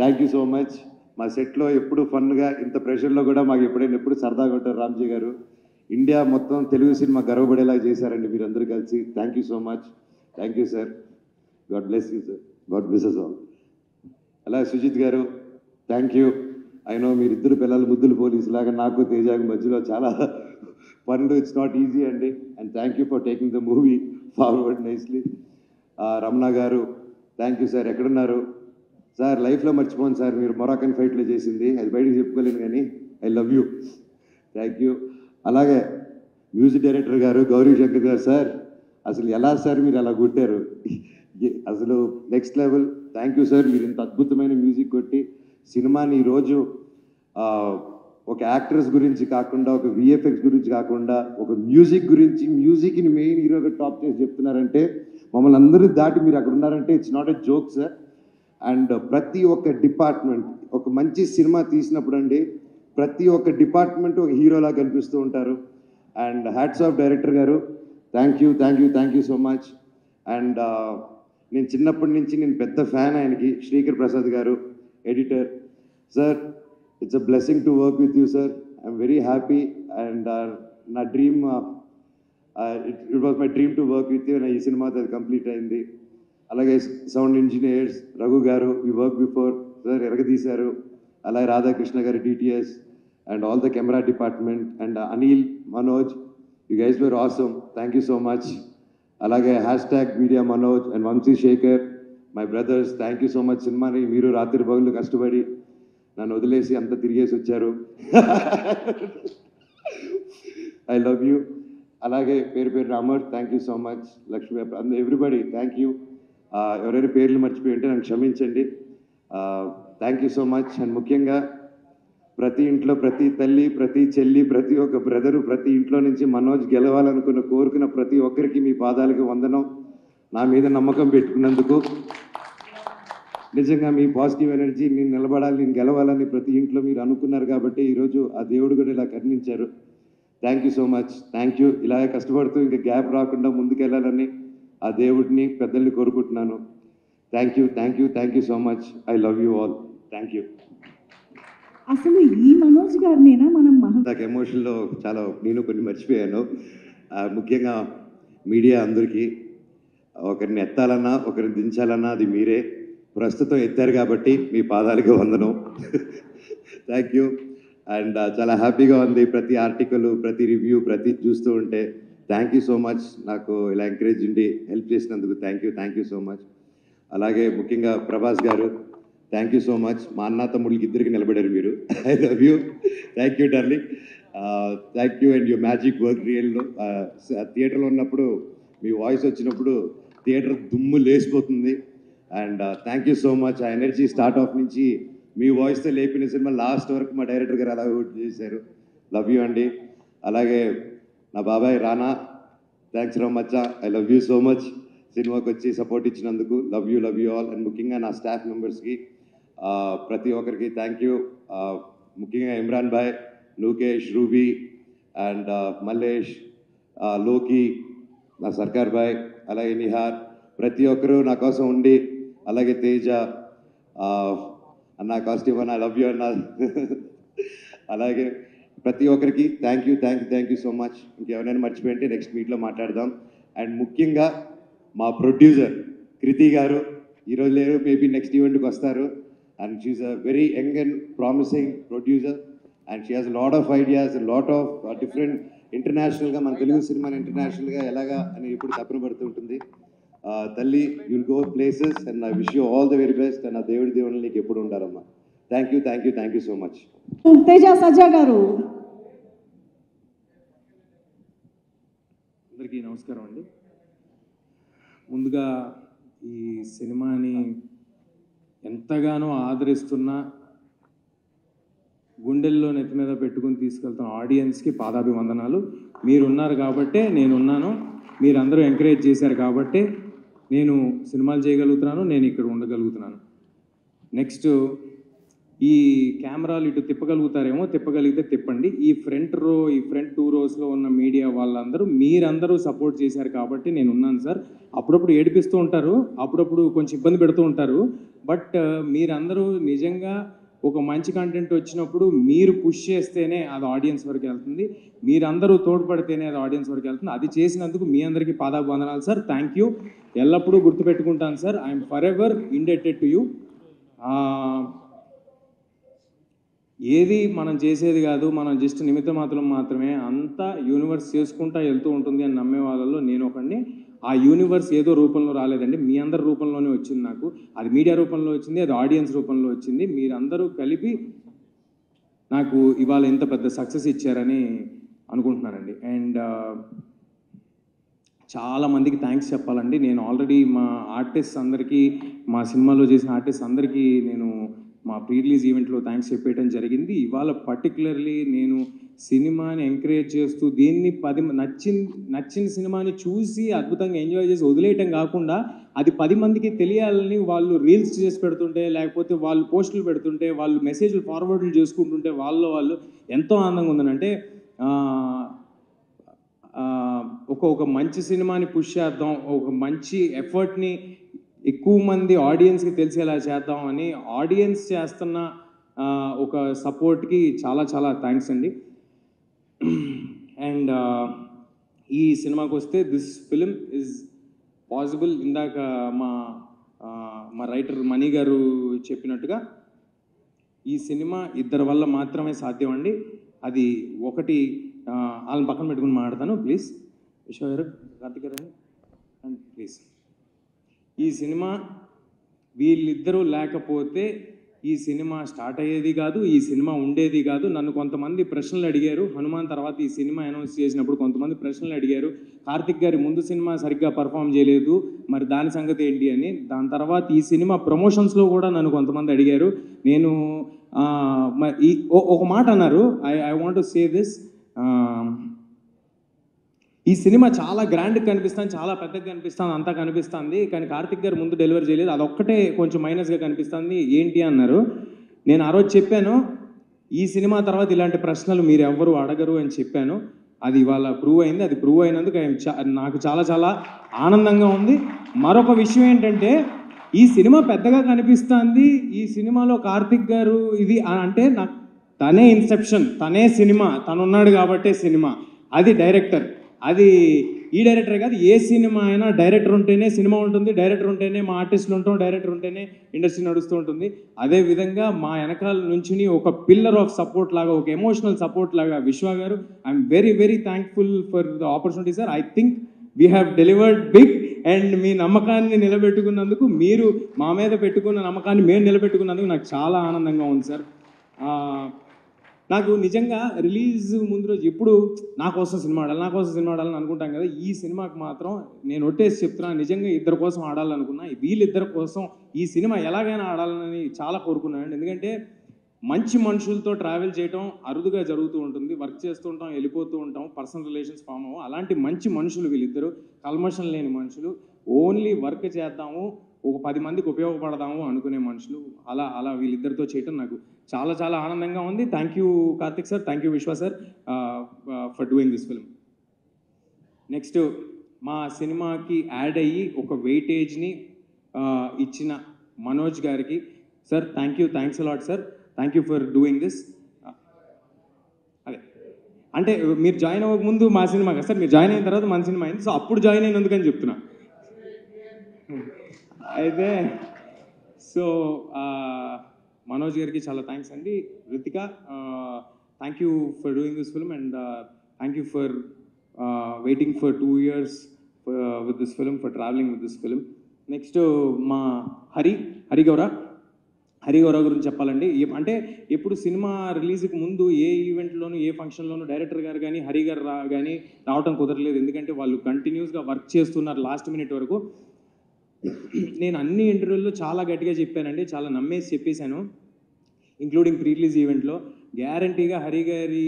థ్యాంక్ యూ సో మచ్. మా సెట్లో ఎప్పుడు ఫన్గా ఇంత ప్రెషర్లో కూడా మాకు ఎప్పుడు సరదాగా ఉంటారు రామ్జీ గారు. ఇండియా మొత్తం తెలుగు సినిమా గర్వపడేలా చేశారండి మీరందరూ కలిసి. Thank you so much. Thank you sir. God bless you sir. God blesses all. అలాగే సుజిత్ గారు థ్యాంక్ యూ. అయినో మీరిద్దరు పిల్లలు ముద్దులు పోలీసు లాగా నాకు తేజాకి మధ్యలో చాలా పనులు. ఇట్స్ నాట్ ఈజీ అండి. And thank you for taking the movie forward nicely. Ramana గారు థ్యాంక్ యూ సార్. ఎక్కడున్నారు సార్? లైఫ్లో మర్చిపోను సార్ మీరు మొరాకన్ ఫైట్లో చేసింది, అది బయటకు చెప్పుకోలేను కానీ I love you. Thank you. అలాగే మ్యూజిక్ డైరెక్టర్ గారు గౌరీ శంకర్ గారు సార్, అసలు ఎలా సార్ మీరు అలా కొట్టారు, అసలు next level. Thank you sir. మీరు ఇంత అద్భుతమైన మ్యూజిక్ కొట్టి సినిమాని ఈరోజు ఒక యాక్టర్స్ గురించి కాకుండా, ఒక విఎఫ్ఎక్స్ గురించి కాకుండా, ఒక మ్యూజిక్ గురించి, మ్యూజిక్ని మెయిన్ హీరోగా టాప్ చేసి చెప్తున్నారంటే, మమ్మల్ని అందరూ దాటి మీరు అక్కడ ఉన్నారంటే it's not a joke sir. And ప్రతి ఒక్క డిపార్ట్మెంట్, ఒక మంచి సినిమా తీసినప్పుడు అండి ప్రతి ఒక్క డిపార్ట్మెంట్ ఒక హీరోలా కనిపిస్తూ ఉంటారు. అండ్ హ్యాట్స్ ఆఫ్ డైరెక్టర్ గారు. Thank you, thank you, thank you so much. And నేను చిన్నప్పటి నుంచి నేను పెద్ద ఫ్యాన్ ఆయనకి. Srikar Prasad garu editor sir, it's a blessing to work with you sir. I'm very happy. And నా dream, it was my dream to work with you. ఈ సినిమాతో అది కంప్లీట్ అయింది. అలాగే sound engineers Raghu garu, we work before sir, ఎరగదీశారు. అలాగే Radhakrishna garu DTS and all the camera department and Anil, Manoj, you guys were awesome. Thank you so much. అలాగే hashtag media Manoj and Vamshi Shekar, my brothers, thank you so much. సినిమాని మీరు రాత్రి పగులు కష్టపడి నన్ను వదిలేసి అంత తిరిగేసి వచ్చారు. I love you. అలాగే పేరు పేరు Ramar, thank you so much. Lakshmi, everybody thank you. ఎవరైనా పేర్లు మర్చిపోయి ఉంటే నన్ను క్షమించండి. Thank you so much. And ముఖ్యంగా ప్రతి ఇంట్లో ప్రతి తల్లి, ప్రతి చెల్లి, ప్రతి ఒక్క బ్రదరు, ప్రతి ఇంట్లో నుంచి మనోజ్ గెలవాలనుకున్న కోరుకున్న ప్రతి ఒక్కరికి మీ పాదాలకు వందనం. నా మీద నమ్మకం పెట్టుకున్నందుకు నిజంగా మీ పాజిటివ్ ఎనర్జీ, నేను నిలబడాలి, నేను గెలవాలని ప్రతి ఇంట్లో మీరు అనుకున్నారు కాబట్టి ఈరోజు ఆ దేవుడు కూడా ఇలా కరుణించారు. Thank you so much. Thank you. ఇలాగే కష్టపడుతూ ఇంకా గ్యాప్ రాకుండా ముందుకెళ్ళాలని ఆ దేవుడిని, పెద్దల్ని కోరుకుంటున్నాను. Thank you, thank you, thank you so much. I love you all. Thank you. అసలు ఈ మనోజ్ గారినేనా మనం నాకు ఎమోషన్లో చాలా నేను కొన్ని మర్చిపోయాను. ముఖ్యంగా మీడియా అందరికీ, ఒకరిని ఎత్తాలన్నా ఒకరిని దించాలన్నా అది మీరే. ప్రస్తుతం ఎత్తారు కాబట్టి మీ పాదాలకు వందనం. Thank you. అండ్ చాలా హ్యాపీగా ఉంది ప్రతి ఆర్టికల్, ప్రతి రివ్యూ, ప్రతి చూస్తూ ఉంటే. Thank you so much. నాకు ఇలా ఎంకరేజ్ ఉండి హెల్ప్ చేసినందుకు thank you, thank you so much. అలాగే ముఖ్యంగా ప్రభాస్ గారు, థ్యాంక్ యూ సో మచ్. మా అన్న తమ్ముళ్ళకి ఇద్దరికి నిలబడారు మీరు. I love you. Thank you darling. Thank you. And your magic work రియల్లో. థియేటర్లో ఉన్నప్పుడు మీ వాయిస్ వచ్చినప్పుడు థియేటర్ దుమ్ము లేసిపోతుంది. And thank you so much. ఆ ఎనర్జీ స్టార్ట్ ఆఫ్ నుంచి మీ వాయిస్తో లేపిన సినిమా లాస్ట్ వరకు మా డైరెక్టర్ గారు అలా చేశారు. లవ్ యూ అండి. అలాగే నా బాబాయ్ రానా, థ్యాంక్స్ రా మచ్చా. I love you so much. సినిమాకి వచ్చి సపోర్ట్ ఇచ్చినందుకు లవ్ యూ ఆల్. అండ్ ముఖ్యంగా నా స్టాఫ్ మెంబర్స్కి ప్రతి ఒక్కరికి థ్యాంక్ యూ. ముఖ్యంగా ఇమ్రాన్ భాయ్, లోకేష్, రూబీ అండ్ మల్లేష్, లోకి, నా సర్కార్ భాయ్, అలాగే నిహార్, ప్రతి ఒక్కరూ నా కోసం ఉండి, అలాగే తేజ అన్న, కాస్ట్యూమ్ అన్న, లవ్ యూ అన్న. అలాగే ప్రతి ఒక్కరికి thank you, thank you so much. ఇంకెవరైనా మర్చిపోయింటే నెక్స్ట్ మీట్లో మాట్లాడదాం. అండ్ ముఖ్యంగా మా ప్రొడ్యూసర్ కృతి గారు ఈరోజు లేరు, మేబీ నెక్స్ట్ ఈవెంట్కి వస్తారు. And she's a very young and promising producer. And she has lot of ideas, lot of different ఇంటర్నేషనల్గా, మన తెలుగు సినిమాని ఇంటర్నేషనల్గా ఎలాగా అని ఇప్పుడు తప్పన పడుతూ ఉంటుంది. తల్లి, you'll go places and I wish you all the very best. And ఆ దేవుడు నీకు ఎప్పుడు ఉండాలమ్మా. Thank you so much. Teja Sajja garu. అందరికీ నమస్కారం అండి. ముందుగా ఈ సినిమాని ఎంతగానో ఆదరిస్తున్న, గుండెల్లో నెత్తి మీద పెట్టుకుని తీసుకెళ్తున్న ఆడియన్స్కి పాదాభివందనాలు. మీరున్నారు కాబట్టే నేనున్నాను, మీరందరూ ఎంకరేజ్ చేశారు కాబట్టే నేను సినిమాలు చేయగలుగుతున్నాను, నేను ఇక్కడ ఉండగలుగుతున్నాను. నెక్స్ట్, ఈ కెమెరాలు ఇటు తిప్పగలుగుతారేమో, తిప్పగలిగితే తిప్పండి. ఈ ఫ్రంట్ 2 రోస్లో ఉన్న మీడియా వాళ్ళందరూ, మీరందరూ సపోర్ట్ చేశారు కాబట్టి నేను ఉన్నాను సార్. అప్పుడప్పుడు ఏడిపిస్తూ ఉంటారు, అప్పుడప్పుడు కొంచెం ఇబ్బంది పెడుతూ ఉంటారు. బట్ మీరందరూ నిజంగా ఒక మంచి కంటెంట్ వచ్చినప్పుడు మీరు పుష్ చేస్తేనే అది ఆడియన్స్ వరకు వెళ్తుంది, మీరందరూ తోడ్పడితేనే అది ఆడియన్స్ వరకు వెళ్తుంది. అది చేసినందుకు మీ అందరికీ పాదాభివందనాలు సార్. Thank you. ఎల్లప్పుడూ గుర్తుపెట్టుకుంటాను sir. I'm forever indebted to you. ఏది మనం చేసేది కాదు, మనం జస్ట్ నిమిత్త మాత్రమే, అంతా యూనివర్స్ చేసుకుంటా వెళ్తూ ఉంటుంది అని నమ్మే వాళ్ళలో నేను ఒకడిని. ఆ యూనివర్స్ ఏదో రూపంలో రాలేదండి, మీ అందరి రూపంలోనే వచ్చింది నాకు. అది మీడియా రూపంలో వచ్చింది, అది ఆడియన్స్ రూపంలో వచ్చింది. మీరందరూ కలిపి నాకు ఇవాళ ఇంత పెద్ద సక్సెస్ ఇచ్చారని అనుకుంటున్నానండి. అండ్ చాలా మందికి థ్యాంక్స్ చెప్పాలండి. నేను ఆల్రెడీ మా ఆర్టిస్ట్ అందరికీ, మా సినిమాలో చేసిన ఆర్టిస్ట్ అందరికీ నేను మా ప్రీ రిలీజ్ ఈవెంట్లో థ్యాంక్స్ చెప్పేయడం జరిగింది. ఇవాళ పర్టికులర్లీ నేను సినిమాని ఎంకరేజ్ చేస్తూ దీన్ని నచ్చిన సినిమాని చూసి అద్భుతంగా ఎంజాయ్ చేసి వదిలేయటం కాకుండా అది 10 మందికి తెలియాలని వాళ్ళు రీల్స్ చేసి పెడుతుంటే, లేకపోతే వాళ్ళు పోస్టులు పెడుతుంటే, వాళ్ళు మెసేజ్లు ఫార్వర్డ్లు చేసుకుంటుంటే వాళ్ళు ఎంతో ఆనందంగా ఉందనంటే ఒక మంచి సినిమాని పుష్ చేద్దాం, ఒక మంచి ఎఫర్ట్ని ఎక్కువ మంది ఆడియన్స్కి తెలిసేలా చేద్దామని ఆడియన్స్ చేస్తున్న ఒక సపోర్ట్కి చాలా చాలా థ్యాంక్స్ అండి. అండ్ ఈ సినిమాకి వస్తే దిస్ ఫిలిం ఈజ్ పాసిబుల్. ఇందాక మా రైటర్ మణి గారు చెప్పినట్టుగా ఈ సినిమా ఇద్దరి వల్ల మాత్రమే సాధ్యం అండి. అది ఒకటి, వాళ్ళని పక్కన పెట్టుకుని మాట్లాడతాను ప్లీజ్. విశ్వ గారు, కార్తిక్ గారు అండ్ ప్లీజ్. ఈ సినిమా వీళ్ళిద్దరూ లేకపోతే ఈ సినిమా స్టార్ట్ అయ్యేది కాదు, ఈ సినిమా ఉండేది కాదు. నన్ను కొంతమంది ప్రశ్నలు అడిగారు, హనుమాన్ తర్వాత ఈ సినిమా అనౌన్స్ చేసినప్పుడు కొంతమంది ప్రశ్నలు అడిగారు, కార్తిక్ గారి ముందు సినిమా సరిగ్గా పర్ఫామ్ చేయలేదు, మరి దాని సంగతి ఏంటి అని. దాని తర్వాత ఈ సినిమా ప్రమోషన్స్లో కూడా నన్ను కొంతమంది అడిగారు. నేను ఒక మాట అన్నారు, I want to say this. ఈ సినిమా చాలా గ్రాండ్గా కనిపిస్తుంది, చాలా పెద్దగా కనిపిస్తుంది, అంతా కనిపిస్తుంది, కానీ కార్తిక్ గారు ముందు డెలివరీ చేయలేదు, అదొక్కటే కొంచెం మైనస్గా కనిపిస్తుంది ఏంటి అన్నారు. నేను ఆ రోజు చెప్పాను, ఈ సినిమా తర్వాత ఇలాంటి ప్రశ్నలు మీరు ఎవ్వరు అడగరు అని చెప్పాను. అది ఇవాళ ప్రూవ్ అయింది. అది ప్రూవ్ అయినందుకు నాకు చాలా చాలా ఆనందంగా ఉంది. మరొక విషయం ఏంటంటే, ఈ సినిమా పెద్దగా కనిపిస్తుంది, ఈ సినిమాలో కార్తిక్ గారు ఇది అంటే నాకు తనే ఇన్సెప్షన్, తనే సినిమా, తనున్నాడు కాబట్టే సినిమా. అది డైరెక్టర్, అది ఈ డైరెక్టర్ కాదు, ఏ సినిమా అయినా డైరెక్టర్ ఉంటేనే సినిమా ఉంటుంది, డైరెక్టర్ ఉంటేనే మా ఆర్టిస్టులు ఉంటాం, డైరెక్టర్ ఉంటేనే ఇండస్ట్రీ నడుస్తూ ఉంటుంది. అదేవిధంగా మా వెనకాల నుంచి ఒక పిల్లర్ ఆఫ్ సపోర్ట్ లాగా, ఒక ఎమోషనల్ సపోర్ట్ లాగా Vishwa garu, I'm very very thankful for the opportunity sir. I think we have delivered big. And మీ నమ్మకాన్ని నిలబెట్టుకున్నందుకు, మీరు మా మీద పెట్టుకున్న నమ్మకాన్ని మేము నిలబెట్టుకున్నందుకు నాకు చాలా ఆనందంగా ఉంది సార్. నాకు నిజంగా రిలీజ్ ముందు రోజు ఎప్పుడు నా కోసం సినిమా ఆడాలని అనుకుంటాం కదా, ఈ సినిమాకి మాత్రం నేను ఒట్టేసి చెప్తున్నా, నిజంగా ఇద్దరి కోసం ఆడాలనుకున్నా. వీళ్ళిద్దరి కోసం ఈ సినిమా ఎలాగైనా ఆడాలని చాలా కోరుకున్నాను. ఎందుకంటే మంచి మనుషులతో ట్రావెల్ చేయడం అరుదుగా జరుగుతూ ఉంటుంది, వర్క్ చేస్తూ ఉంటాం, వెళ్ళిపోతూ ఉంటాం, పర్సనల్ రిలేషన్స్ ఫామ్ అవ్వం. అలాంటి మంచి మనుషులు వీళ్ళిద్దరు, కల్మషం లేని మనుషులు, ఓన్లీ వర్క్ చేద్దాము, ఒక 10 మందికి ఉపయోగపడదాము అనుకునే మనుషులు. అలా వీళ్ళిద్దరితో చేయటం నాకు చాలా చాలా ఆనందంగా ఉంది. Thank you Karthik sir, thank you Vishwa sir for doing this film. Next మా సినిమాకి యాడ్ అయ్యి ఒక వెయిటేజ్ని ఇచ్చిన మనోజ్ గారికి sir, thanks a lot sir, thank you for doing this. అదే అంటే మీరు జాయిన్ అవ్వక ముందు మా సినిమా కదా సార్, మీరు జాయిన్ అయిన తర్వాత మన సినిమా అయింది, సో అప్పుడు జాయిన్ అయినందుకని చెప్తున్నా. అయితే సో మనోజ్ గారికి చాలా థ్యాంక్స్ అండి. Ritika, thank you for doing this film and thank you for waiting for 2 years with this film, for travelling with this film. Next మా హరిగౌరవ్ గురించి చెప్పాలండి. అంటే ఎప్పుడు సినిమా రిలీజ్కి ముందు ఏ ఈవెంట్లోనూ, ఏ ఫంక్షన్లోనూ డైరెక్టర్ గారు కానీ హరి గారు కానీ రావటం కుదరలేదు. ఎందుకంటే వాళ్ళు కంటిన్యూస్గా వర్క్ చేస్తున్నారు లాస్ట్ మినిట్ వరకు. నేను అన్ని ఇంటర్వ్యూల్లో చాలా గట్టిగా చెప్పానండి, చాలా నమ్మేసి చెప్పేశాను, ఇంక్లూడింగ్ ప్రీ రిలీజ్ ఈవెంట్లో. గ్యారంటీగా హరి గారి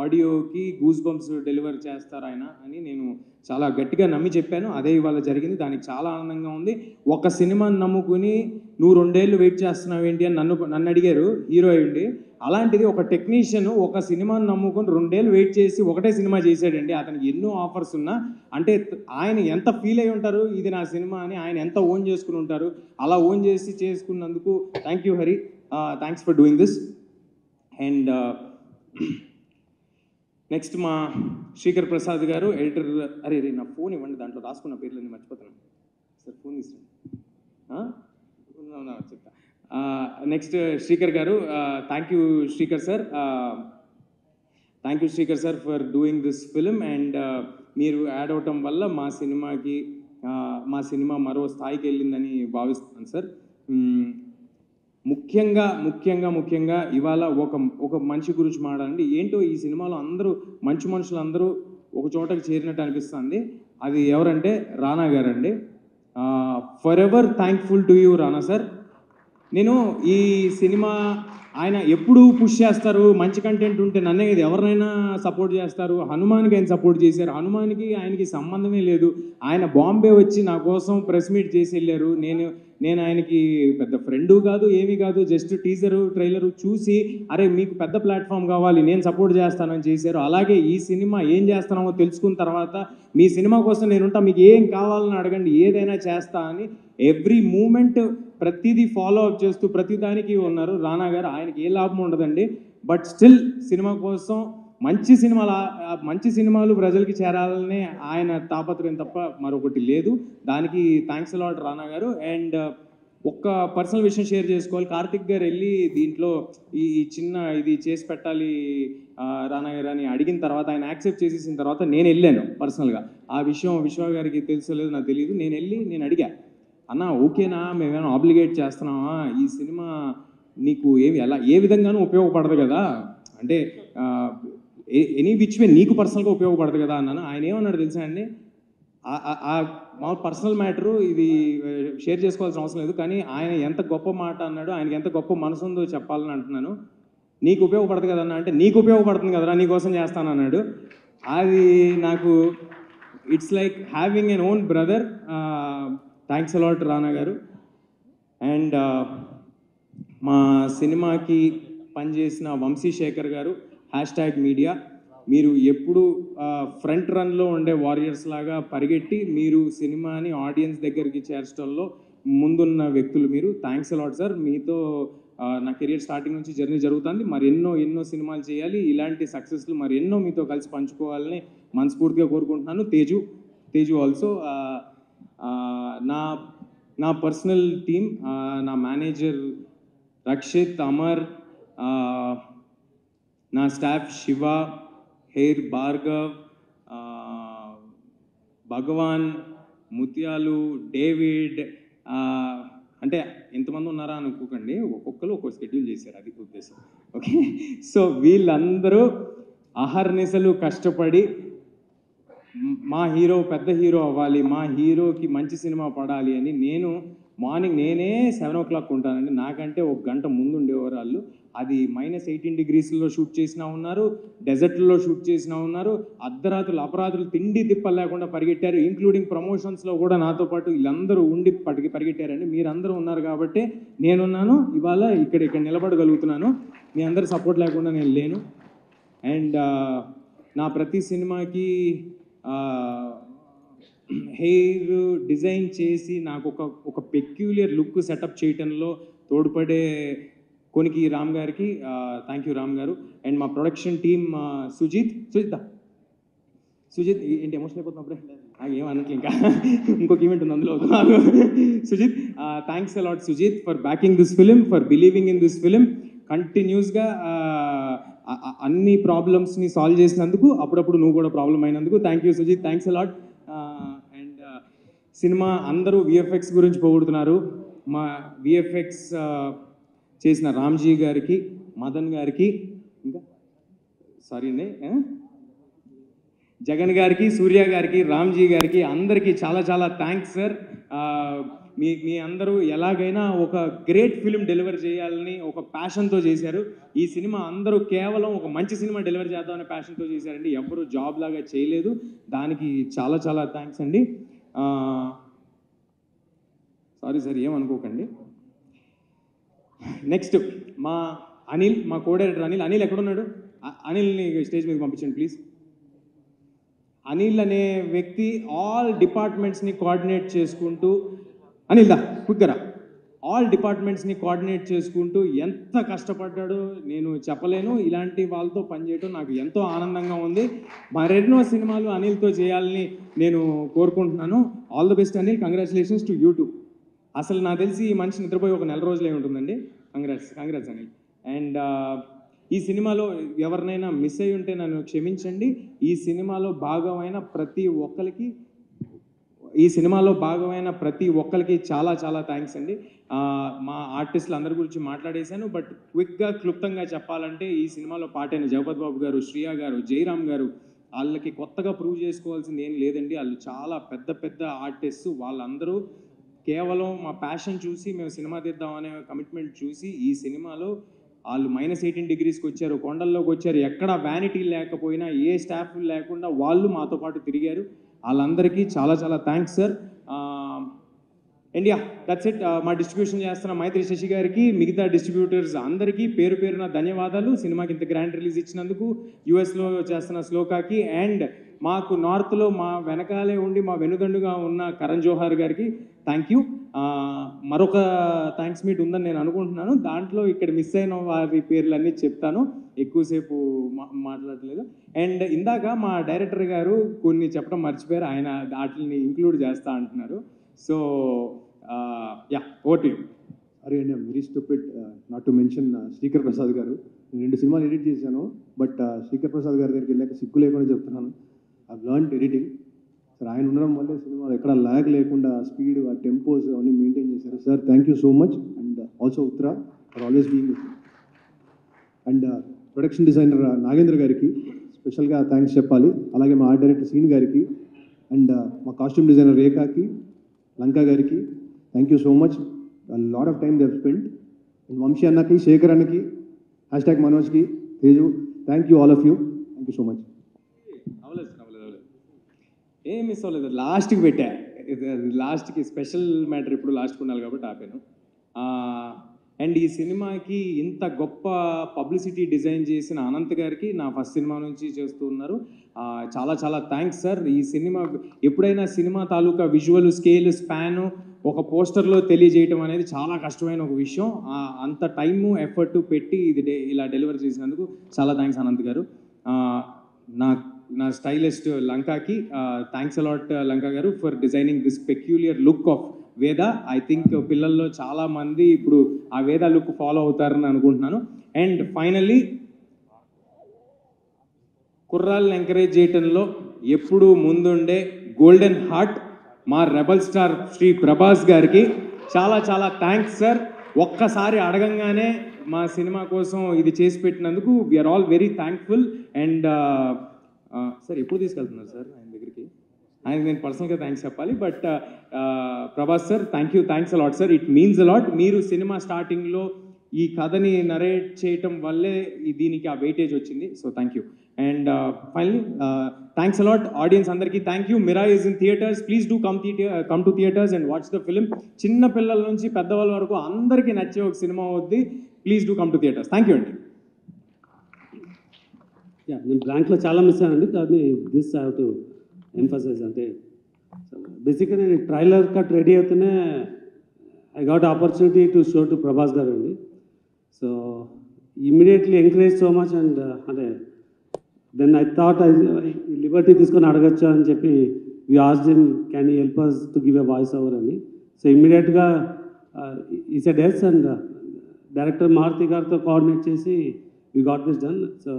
ఆడియోకి గూస్ బంప్స్ డెలివర్ చేస్తారు ఆయన అని నేను చాలా గట్టిగా నమ్మి చెప్పాను. అదే ఇవాళ జరిగింది, దానికి చాలా ఆనందంగా ఉంది. ఒక సినిమాని నమ్ముకుని నువ్వు 2 ఏళ్ళు వెయిట్ చేస్తున్నావు ఏంటి అని నన్ను అడిగారు, హీరో అయ్యండి. అలాంటిది ఒక టెక్నీషియన్ ఒక సినిమాని నమ్ముకొని 2 ఏళ్ళు వెయిట్ చేసి ఒకటే సినిమా చేశాడండి. అతనికి ఎన్నో ఆఫర్స్ ఉన్నా, అంటే ఆయన ఎంత ఫీల్ అయి ఉంటారు, ఇది నా సినిమా అని ఆయన ఎంత ఓన్ చేసుకుని ఉంటారు. అలా ఓన్ చేసుకున్నందుకు thank you Hari. Thanks for doing this. And next మా శ్రీకర్ ప్రసాద్ గారు ఎడిటర్. అరే రే నా ఫోన్ ఇవ్వండి, దాంట్లో రాసుకున్న పేర్లన్నీ మర్చిపోతున్నాను సార్, ఫోన్ తీసుకురండి. చెప్తా. నెక్స్ట్ శ్రీకర్ గారు, thank you Srikar sir, thank you Srikar sir for doing this film. And మీరు యాడ్ అవటం వల్ల మా సినిమా మరో స్థాయికి వెళ్ళిందని భావిస్తున్నాను సార్. ముఖ్యంగా ఇవాళ ఒక మనిషి గురించి మాట్లాడండి. ఏంటో ఈ సినిమాలో అందరూ మంచి మనుషులు అందరూ ఒక చోటకి చేరినట్టు అనిపిస్తుంది. అది ఎవరంటే రానా గారండి. For ever thankful to you Rana sir. నేను ఈ సినిమా ఆయన ఎప్పుడు పుష్ చేస్తారు, మంచి కంటెంట్ ఉంటే నన్నే ఇది ఎవరినైనా సపోర్ట్ చేస్తారు. హనుమాన్కి ఆయన సపోర్ట్ చేశారు. హనుమాన్కి ఆయనకి సంబంధమే లేదు. ఆయన బాంబే వచ్చి నా కోసం ప్రెస్ మీట్ చేసి వెళ్ళారు. నేను ఆయనకి పెద్ద ఫ్రెండు కాదు, ఏమీ కాదు, జస్ట్ టీజరు ట్రైలరు చూసి అరే మీకు పెద్ద ప్లాట్ఫామ్ కావాలి, నేను సపోర్ట్ చేస్తానని చేశారు. అలాగే ఈ సినిమా ఏం చేస్తున్నామో తెలుసుకున్న తర్వాత మీ సినిమా కోసం నేనుంటా, మీకు ఏం కావాలని అడగండి, ఏదైనా చేస్తా అని ఎవ్రీ మూమెంట్ ప్రతిదీ ఫాలో అప్ చేస్తూ ప్రతిదానికి ఉన్నారు రానా గారు. ఆయనకి ఏ లాభం ఉండదండి, బట్ స్టిల్ సినిమా కోసం మంచి సినిమాలు ప్రజలకి చేరాలనే ఆయన తాపత్రయం తప్ప మరొకటి లేదు. దానికి థ్యాంక్స్ అలాట్ రానా గారు. అండ్ ఒక్క పర్సనల్ విషయం షేర్ చేసుకోవాలి. కార్తిక్ గారు వెళ్ళి దీంట్లో ఈ చిన్న ఇది చేసి పెట్టాలి రానా గారు అని అడిగిన తర్వాత ఆయన యాక్సెప్ట్ చేసేసిన తర్వాత నేను వెళ్ళాను పర్సనల్గా. ఆ విషయం విశ్వ గారికి తెలుసలేదు నాకు తెలియదు. నేను అడిగా, అన్న ఓకేనా, మేమేమైనా ఆబ్లిగేట్ చేస్తున్నామా, ఈ సినిమా నీకు ఏ విధంగానూ ఉపయోగపడదు కదా, అంటే ఎనీ విచ్ వే నీకు పర్సనల్గా ఉపయోగపడదు కదా అన్నాను. ఆయన ఏమన్నాడు తెలుసా అండి, మా పర్సనల్ మ్యాటరు ఇది షేర్ చేసుకోవాల్సిన అవసరం లేదు, కానీ ఆయన ఎంత గొప్ప మాట అన్నాడు, ఆయనకి ఎంత గొప్ప మనసు ఉందో చెప్పాలని అంటున్నాను. నీకు ఉపయోగపడదు కదన్నా అంటే నీకు ఉపయోగపడుతుంది కదరా, నీకోసం చేస్తాను అన్నాడు. అది నాకు it's like having an own brother. Thanks a lot Rana గారు. అండ్ మా సినిమాకి పనిచేసిన వంశీశేఖర్ గారు, #మీడియా, మీరు ఎప్పుడు ఫ్రంట్ రన్లో ఉండే వారియర్స్ లాగా పరిగెట్టి మీరు సినిమాని ఆడియన్స్ దగ్గరికి చేర్చడంలో ముందున్న వ్యక్తులు మీరు. Thanks a lot sir. మీతో నా కెరియర్ స్టార్టింగ్ నుంచి జర్నీ జరుగుతుంది. మరి ఎన్నో సినిమాలు చేయాలి, ఇలాంటి సక్సెస్లు మరి ఎన్నో మీతో కలిసి పంచుకోవాలని మనస్ఫూర్తిగా కోరుకుంటున్నాను. తేజు ఆల్సో. నా పర్సనల్ టీమ్, నా మేనేజర్ రక్షిత్, అమర్, నా స్టాఫ్ శివ, హెయిర్ భార్గవ్, భగవాన్, ముత్యాలు, డేవిడ్, అంటే ఎంతమంది ఉన్నారా అనుకోకండి, ఒక్కొక్కరు ఒక్కొక్క షెడ్యూల్ చేశారు, అది ఉద్దేశం. ఓకే, సో వీళ్ళందరూ అహర్నిశలు కష్టపడి మా హీరో పెద్ద హీరో అవ్వాలి, మా హీరోకి మంచి సినిమా పడాలి అని నేనే 7 o'clock ఉంటానండి. నాకంటే ఒక గంట ముందు ఉండేవారు వాళ్ళు. అది -18 degreesలో షూట్ చేసినా ఉన్నారు, డెజర్ట్లో షూట్ చేసినా ఉన్నారు, అపరాత్రులు తిండి తిప్పలు లేకుండా పరిగెట్టారు. ఇంక్లూడింగ్ ప్రమోషన్స్లో కూడా నాతో పాటు వీళ్ళందరూ ఉండి పరిగెట్టారండి. మీరందరూ ఉన్నారు కాబట్టి నేనున్నాను, ఇవాళ ఇక్కడ నిలబడగలుగుతున్నాను. మీ అందరి సపోర్ట్ లేకుండా నేను లేను. అండ్ నా ప్రతి సినిమాకి హెయిర్ డిజైన్ చేసి నాకు ఒక పెక్యులియర్ లుక్ సెటప్ చేయటంలో తోడ్పడే కొనికి రామ్ గారికి థ్యాంక్ యూ రామ్ గారు. అండ్ మా ప్రొడక్షన్ టీమ్ సుజిత్ ఏంటి ఎమోషన్ అయిపోతున్నప్పుడే ఏం అనట్లే, ఇంకా ఇంకొక ఈవెంట్ ఉంది అందులో. Sujith, thanks a lot Sujith for backing this film, for believing in this film. కంటిన్యూస్గా అన్ని ప్రాబ్లమ్స్ని సాల్వ్ చేసినందుకు, అప్పుడప్పుడు నువ్వు కూడా ప్రాబ్లం అయినందుకు thank you Sujith, thanks a lot. And సినిమా అందరూ విఎఫ్ఎక్స్ గురించి పొగుడుతున్నారు. మా విఎఫ్ఎక్స్ చేసిన రామ్జీ గారికి, మదన్ గారికి, ఇంకా సారీ అండి జగన్ గారికి, సూర్య గారికి, రామ్జీ గారికి, అందరికీ చాలా చాలా థ్యాంక్స్ సార్. మీ అందరూ ఎలాగైనా ఒక గ్రేట్ ఫిలిం డెలివర్ చేయాలని ఒక ప్యాషన్తో చేశారు. ఈ సినిమా అందరూ కేవలం ఒక మంచి సినిమా డెలివర్ చేద్దామనే ప్యాషన్తో చేశారండి. ఎవరు జాబ్ లాగా చేయలేదు. దానికి చాలా చాలా థ్యాంక్స్ అండి. సారీ సార్, ఏమనుకోకండి. నెక్స్ట్ మా అనిల్, మా కోడైరెక్టర్ అనిల్ ఎక్కడున్నాడు? అనిల్ని స్టేజ్ మీద పంపించండి ప్లీజ్. అనిల్ అనే వ్యక్తి ఆల్ డిపార్ట్మెంట్స్ని కోఆర్డినేట్ చేసుకుంటూ, అనిల్ దా క్విక్గా, ఆల్ డిపార్ట్మెంట్స్ని కోఆర్డినేట్ చేసుకుంటూ ఎంత కష్టపడ్డాడో నేను చెప్పలేను. ఇలాంటి వాళ్ళతో పనిచేయడం నాకు ఎంతో ఆనందంగా ఉంది. మరెన్నో సినిమాలు అనిల్తో చేయాలని నేను కోరుకుంటున్నాను. All the best Anil, congratulations to YouTube. అసలు నాకు తెలిసి ఈ మనిషి నిద్రపోయి ఒక నెల రోజులే ఉంటుందండి. కంగ్రాట్స్ అనిల్. అండ్ ఈ సినిమాలో ఎవరినైనా మిస్ అయి ఉంటే నన్ను క్షమించండి. ఈ సినిమాలో భాగమైన ప్రతి ఒక్కరికి చాలా చాలా థ్యాంక్స్ అండి. మా ఆర్టిస్టులు అందరి గురించి మాట్లాడేశాను. బట్ క్విక్గా క్లుప్తంగా చెప్పాలంటే ఈ సినిమాలో పాటైన జగపతి బాబు గారు, శ్రియా గారు, జయరామ్ గారు, వాళ్ళకి కొత్తగా ప్రూవ్ చేసుకోవాల్సింది ఏం లేదండి. వాళ్ళు చాలా పెద్ద పెద్ద ఆర్టిస్టు. వాళ్ళందరూ కేవలం మా ప్యాషన్ చూసి మేము సినిమా తీద్దామనే కమిట్మెంట్ చూసి ఈ సినిమాలో వాళ్ళు -18 డిగ్రీస్కి వచ్చారు, కొండల్లోకి వచ్చారు. ఎక్కడ వ్యానిటీ లేకపోయినా, ఏ స్టాఫ్ లేకుండా వాళ్ళు మాతో పాటు తిరిగారు. వాళ్ళందరికీ చాలా చాలా thanks sir. And yeah, that's it. మా డిస్ట్రిబ్యూషన్ చేస్తున్న మైత్రి శశి గారికి, మిగతా డిస్ట్రిబ్యూటర్స్ అందరికీ పేరు పేరున ధన్యవాదాలు. సినిమాకి ఇంత గ్రాండ్ రిలీజ్ ఇచ్చినందుకు, యూఎస్లో చేస్తున్న శ్లోకాకి, అండ్ మాకు నార్త్లో మా వెనకాలే ఉండి మా వెనుదండుగా ఉన్న కరణ్ జోహార్ గారికి థ్యాంక్ యూ. మరొక థ్యాంక్స్ మీట్ ఉందని నేను అనుకుంటున్నాను. దాంట్లో ఇక్కడ మిస్ అయిన వారి పేర్లు అన్నీ చెప్తాను, ఎక్కువసేపు మాట్లాడలేదు. అండ్ ఇందాక మా డైరెక్టర్ గారు కొన్ని చెప్పడం మర్చిపోయారు, ఆయన వాటిని ఇంక్లూడ్ చేస్తా అంటున్నారు. So yeah, over to you. అరే అండి, very stupid not to mention Srikar Prasad గారు. నేను 2 సినిమాలు ఎడిట్ చేశాను. బట్ శ్రీకర్ ప్రసాద్ గారి దగ్గరికి వెళ్ళాక సిగ్గు లేకుండా చెప్తున్నాను, ఐ లర్న్ ఎడిటింగ్. సార్ ఆయన ఉండడం వల్లే సినిమాలో ఎక్కడ ల్యాగ్ లేకుండా స్పీడ్, ఆ టెంపోస్ అవన్నీ మెయింటైన్ చేశారు. Sir thank you so much. And also Uttara for always being with. And production designer Nagendra గారికి స్పెషల్గా థ్యాంక్స్ చెప్పాలి. అలాగే మా ఆర్ట్ డైరెక్టర్ సీన్ గారికి, అండ్ మా కాస్ట్యూమ్ డిజైనర్ రేఖాకి, లంకా గారికి thank you so much. Lot of time they have spend. And Vamshi అన్నకి, శేఖర్ అన్నకి, #మనోజ్కి, Teju, thank you all of you. Thank you so much. అవ్వలేదు ఏం మిస్ అవ్వలేదు. లాస్ట్కి పెట్టా, లాస్ట్కి స్పెషల్ మ్యాటర్ ఇప్పుడు లాస్ట్కి ఉండాలి కాబట్టి ఆపాను. అండ్ ఈ సినిమాకి ఇంత గొప్ప పబ్లిసిటీ డిజైన్ చేసిన అనంత్ గారికి, నా ఫస్ట్ సినిమా నుంచి చేస్తూ ఉన్నారు, చాలా చాలా థ్యాంక్స్ సార్. ఈ సినిమా ఎప్పుడైనా సినిమా తాలూకా విజువల్, స్కేల్, స్పాను ఒక పోస్టర్లో తెలియజేయటం అనేది చాలా కష్టమైన ఒక విషయం. అంత టైము, ఎఫర్ట్ పెట్టి ఇది ఇలా డెలివర్ చేసినందుకు చాలా థ్యాంక్స్ అనంత్ గారు. నా స్టైలిస్ట్ లంకాకి థ్యాంక్స్ అలాట్ లంకా గారు for designing this peculiar look of వేద. ఐ థింక్ పిల్లల్లో చాలామంది ఇప్పుడు ఆ వేద లుక్ ఫాలో అవుతారని అనుకుంటున్నాను. అండ్ ఫైనల్లీ కుర్రాళ్ళని ఎంకరేజ్ చేయటంలో ఎప్పుడూ ముందుండే గోల్డెన్ హార్ట్ మా రెబల్ స్టార్ శ్రీ ప్రభాస్ గారికి చాలా చాలా థ్యాంక్స్ సార్. ఒక్కసారి అడగంగానే మా సినిమా కోసం ఇది చేసి పెట్టినందుకు we are all very thankful. And sir ఎప్పుడు తీసుకెళ్తున్నారు సార్ ఆయన దగ్గరికి? ఆయనకి నేను పర్సనల్గా థ్యాంక్స్ చెప్పాలి. But Prabhas sir thanks a lot sir. It means a lot. మీరు సినిమా స్టార్టింగ్లో ఈ కథని నరేట్ చేయటం వల్లే దీనికి ఆ వెయిటేజ్ వచ్చింది. So thank you. And finally thanks a lot audience అందరికీ thank you. Mirai is in theatres. Please do come to theatres and watch the film. చిన్న పిల్లల నుంచి పెద్దవాళ్ళ వరకు అందరికీ నచ్చే ఒక సినిమా అవుద్ది. Please do come to theatres. Thank you అండి. నేను బ్లాంక్లో చాలా మిస్ అయ్యానండి, కానీ this I have to emphasise. అంటే బేసిక్గా నేను ట్రైలర్ కట్ రెడీ అవుతూనే I got opportunity to show to Prabhas garu అండి. So immediately encourage so much. And అంటే దెన్ ఐ థాట్ లిబర్టీ తీసుకొని అడగచ్చు అని చెప్పి we asked him can you help us to give a voice over అని. సో ఇమ్మీడియట్గా ఈ said yes. And director Maruthi గారితో కోఆర్డినేట్ చేసి we got this done. So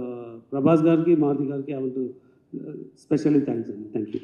Prabhas garki, Maruti garki, I want to specially thanks. Thank you.